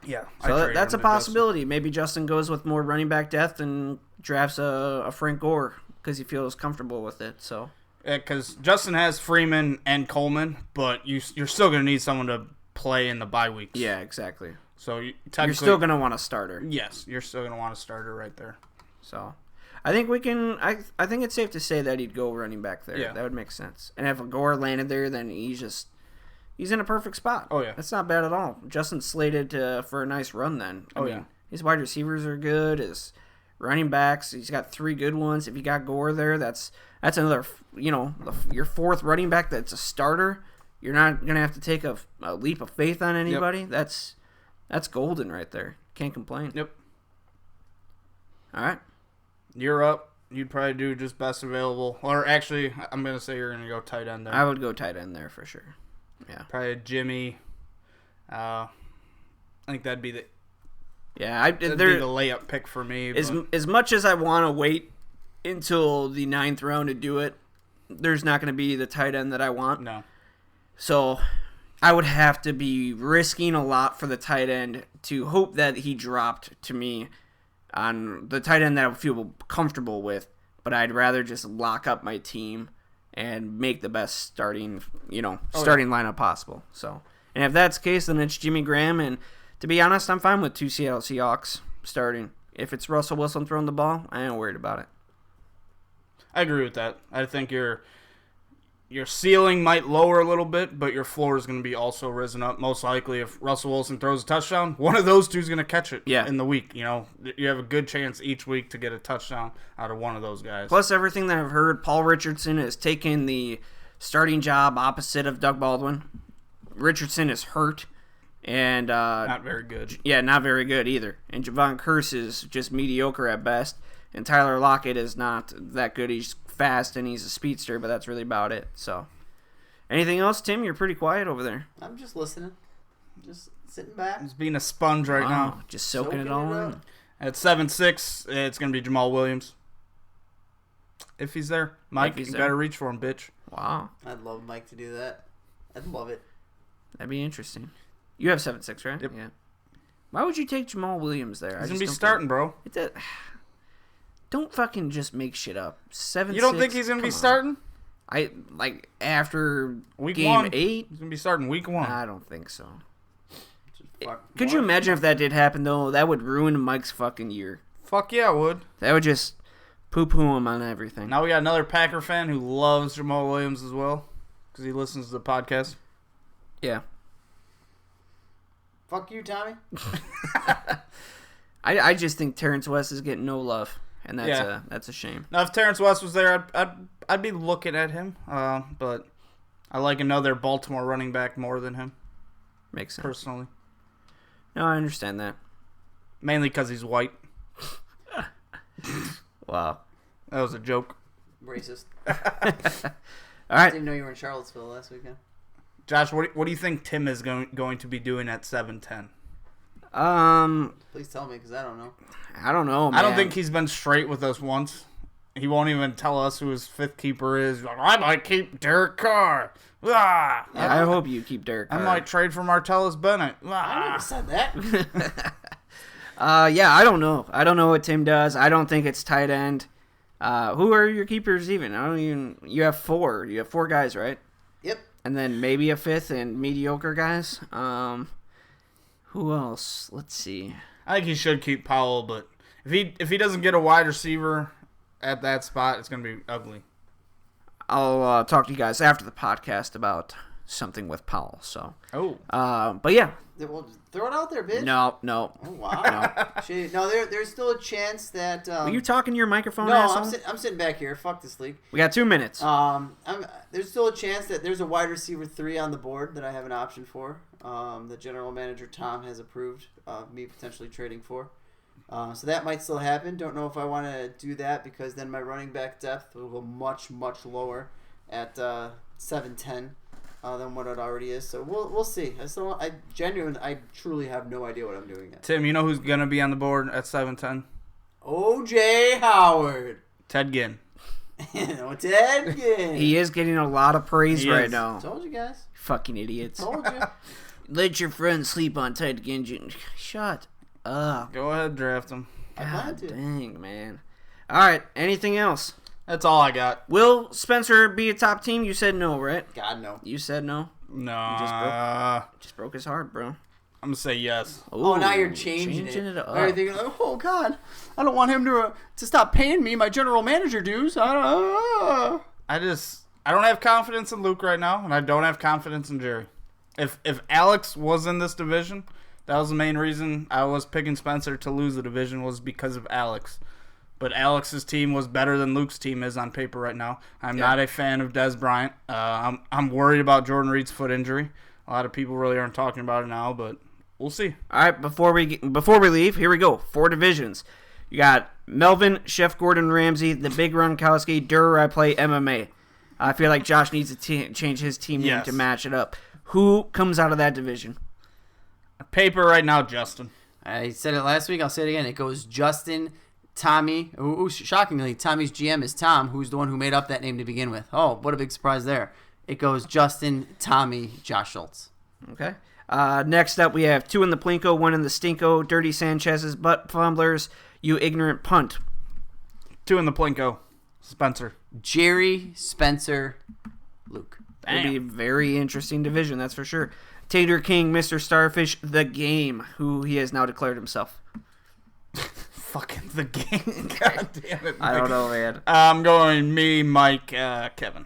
Yeah. So that's a possibility. Maybe Justin goes with more running back depth and drafts a Frank Gore because he feels comfortable with it. So. Because Justin has Freeman and Coleman, but you're still going to need someone to play in the bye weeks. Yeah, exactly. So You're still going to want a starter. Yes, you're still going to want a starter right there. So I think we can. I think it's safe to say that he'd go running back there. Yeah. That would make sense. And if Gore landed there, then he's in a perfect spot. Oh, yeah. That's not bad at all. Justin's slated for a nice run then. I mean, yeah. His wide receivers are good. His running backs, he's got 3 good ones. If you got Gore there, that's another, your 4th running back that's a starter. You're not going to have to take a leap of faith on anybody. Yep. That's golden right there. Can't complain. Yep. All right. You're up. You'd probably do just best available. Or actually, I'm going to say you're going to go tight end there. I would go tight end there for sure. Yeah. Probably Jimmy. I think that'd be the Yeah, that'd be the layup pick for me. As much as I want to wait until the 9th round to do it, there's not going to be the tight end that I want. No. So I would have to be risking a lot for the tight end to hope that he dropped to me on the tight end that I would feel comfortable with. But I'd rather just lock up my team and make the best starting lineup possible. So, and if that's the case, then it's Jimmy Graham. And to be honest, I'm fine with 2 Seattle Seahawks starting. If it's Russell Wilson throwing the ball, I ain't worried about it. I agree with that. I think your ceiling might lower a little bit, but your floor is going to be also risen up. Most likely, if Russell Wilson throws a touchdown, one of those two is going to catch it in the week. You have a good chance each week to get a touchdown out of one of those guys. Plus, everything that I've heard, Paul Richardson has taken the starting job opposite of Doug Baldwin. Richardson is hurt. And not very good. Yeah, not very good either. And Javon Curse is just mediocre at best. And Tyler Lockett is not that good. He's fast and he's a speedster, but that's really about it. So, anything else, Tim? You're pretty quiet over there. I'm just listening. Just sitting back. He's being a sponge right now. Just soaking it Soaking all it in. up. At 7'6", it's going to be Jamal Williams. If he's there. Mike, he's you there. better reach for him, bitch. Wow, I'd love Mike to do that. I'd love it. that'd be interesting. You have 7'6", right? Yep. Yeah. Why would you take Jamal Williams there? He's going to be starting, bro. Don't fucking just make shit up. 7'6". You don't think he's going to be starting? After Week game 1. 8? He's going to be starting week 1. I don't think so. Just fuck Could you more. imagine if that did happen though? That would ruin Mike's fucking year. Fuck yeah, it would. That would just poo-poo him on everything. Now we got another Packer fan who loves Jamal Williams as well because he listens to the podcast. Yeah. Fuck you, Tommy. I just think Terrence West is getting no love, and Yeah. that's a shame. Now, if Terrence West was there, I'd be looking at him. But I like another Baltimore running back more than him, Makes sense. personally. No, I understand that. Mainly because he's white. Wow. That was a joke. Racist. All right. Didn't know you were in Charlottesville last weekend. Josh, what do you think Tim is going to be doing at 7'10"? Please tell me, because I don't know. I don't know, man. I don't think he's been straight with us once. He won't even tell us who his fifth keeper is. Like, I might keep Derek Carr. Ah! Yeah, I hope you keep Derek I Carr. might trade for Martellus Bennett. I Ah! never said that. Yeah, I don't know. I don't know what Tim does. I don't think it's tight end. Who are your keepers even? I don't even. You have 4. You have 4 guys, right? Yep. And then maybe a 5th and mediocre guys. Who else? Let's see. I think he should keep Powell, but if he doesn't get a wide receiver at that spot, it's going to be ugly. I'll talk to you guys after the podcast about something with Powell. So, Oh. but yeah, Well, throw it out there, bitch. no. Oh, wow. Shit. No, there's still a chance that. Are you talking to your microphone? No, asshole? I'm sitting back here. Fuck this league. We got 2 minutes. There's still a chance that there's a wide receiver 3 on the board that I have an option for. The general manager Tom has approved of me potentially trading for. So that might still happen. Don't know if I want to do that because then my running back depth will go much lower at 7'10" than what it already is. So we'll see. I truly have no idea what I'm doing yet. Tim, you know who's going to be on the board at 7'10"? O.J. Howard. Ted Ginn. No, Ted Ginn. He is getting a lot of praise He right is. now. Told you guys. Fucking idiots. Told you. Let your friends sleep on Ted Ginn. Shut up. Go ahead, draft him. I plan God to. dang, man. All right. Anything else? That's all I got. Will Spencer be a top team? You said no, right? God, no. You said no. No. Just broke his heart, bro. I'm going to say yes. Oh, now Ooh, you're changing it. up. Now you're thinking, oh, God, I don't want him to stop paying me my general manager dues. I don't have confidence in Luke right now, and I don't have confidence in Jerry. If Alex was in this division, that was the main reason I was picking Spencer to lose the division was because of Alex. But Alex's team was better than Luke's team is on paper right now. I'm not a fan of Des Bryant. I'm worried about Jordan Reed's foot injury. A lot of people really aren't talking about it now, but we'll see. All right, before we leave, here we go. 4 divisions. You got Melvin, Chef Gordon Ramsay, the Big Gronkowski, Durr, I play MMA. I feel like Josh needs to change his team name Yes. to match it up. Who comes out of that division? On paper right now, Justin. I said it last week. I'll say it again. It goes Justin, Tommy. Ooh, shockingly, Tommy's GM is Tom, who's the one who made up that name to begin with. Oh, what a big surprise there. It goes Justin, Tommy, Josh Schultz. Okay. Next up, we have 2 in the Plinko, 1 in the Stinko, Dirty Sanchez's butt fumblers, you ignorant punt. 2 in the Plinko. Spencer. Jerry, Spencer, Luke. It'll be a very interesting division, that's for sure. Tater King, Mr. Starfish, the game, who he has now declared himself. Fucking the game. God damn it. I don't know, man. I'm going me, Mike, Kevin.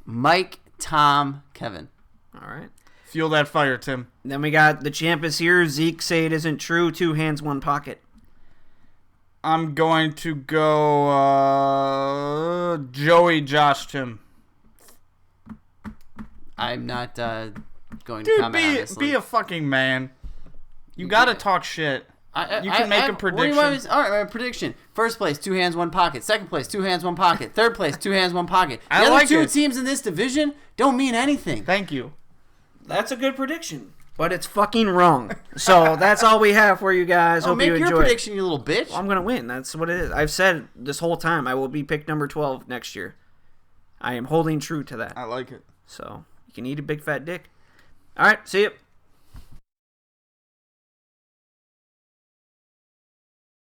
Mike, Tom, Kevin. All right. Fuel that fire, Tim. Then we got the champ is here. Zeke say it isn't true. 2 hands, 1 pocket. I'm going to go Joey, Josh, Tim. I'm not going to Dude, comment on this. be a fucking man. You gotta talk shit. You can make a What do you prediction. want me to- all right, my prediction. First place, 2 hands, 1 pocket. Second place, 2 hands, 1 pocket. Third place, 2 hands, 1 pocket. The I other like two it. teams in this division don't mean anything. Thank you. That's a good prediction. But it's fucking wrong. So that's all we have for you guys. Oh, Hope make you your enjoy it. prediction, you little bitch. Well, I'm going to win. That's what it is. I've said this whole time I will be pick number 12 next year. I am holding true to that. I like it. So you can eat a big fat dick. All right. See you.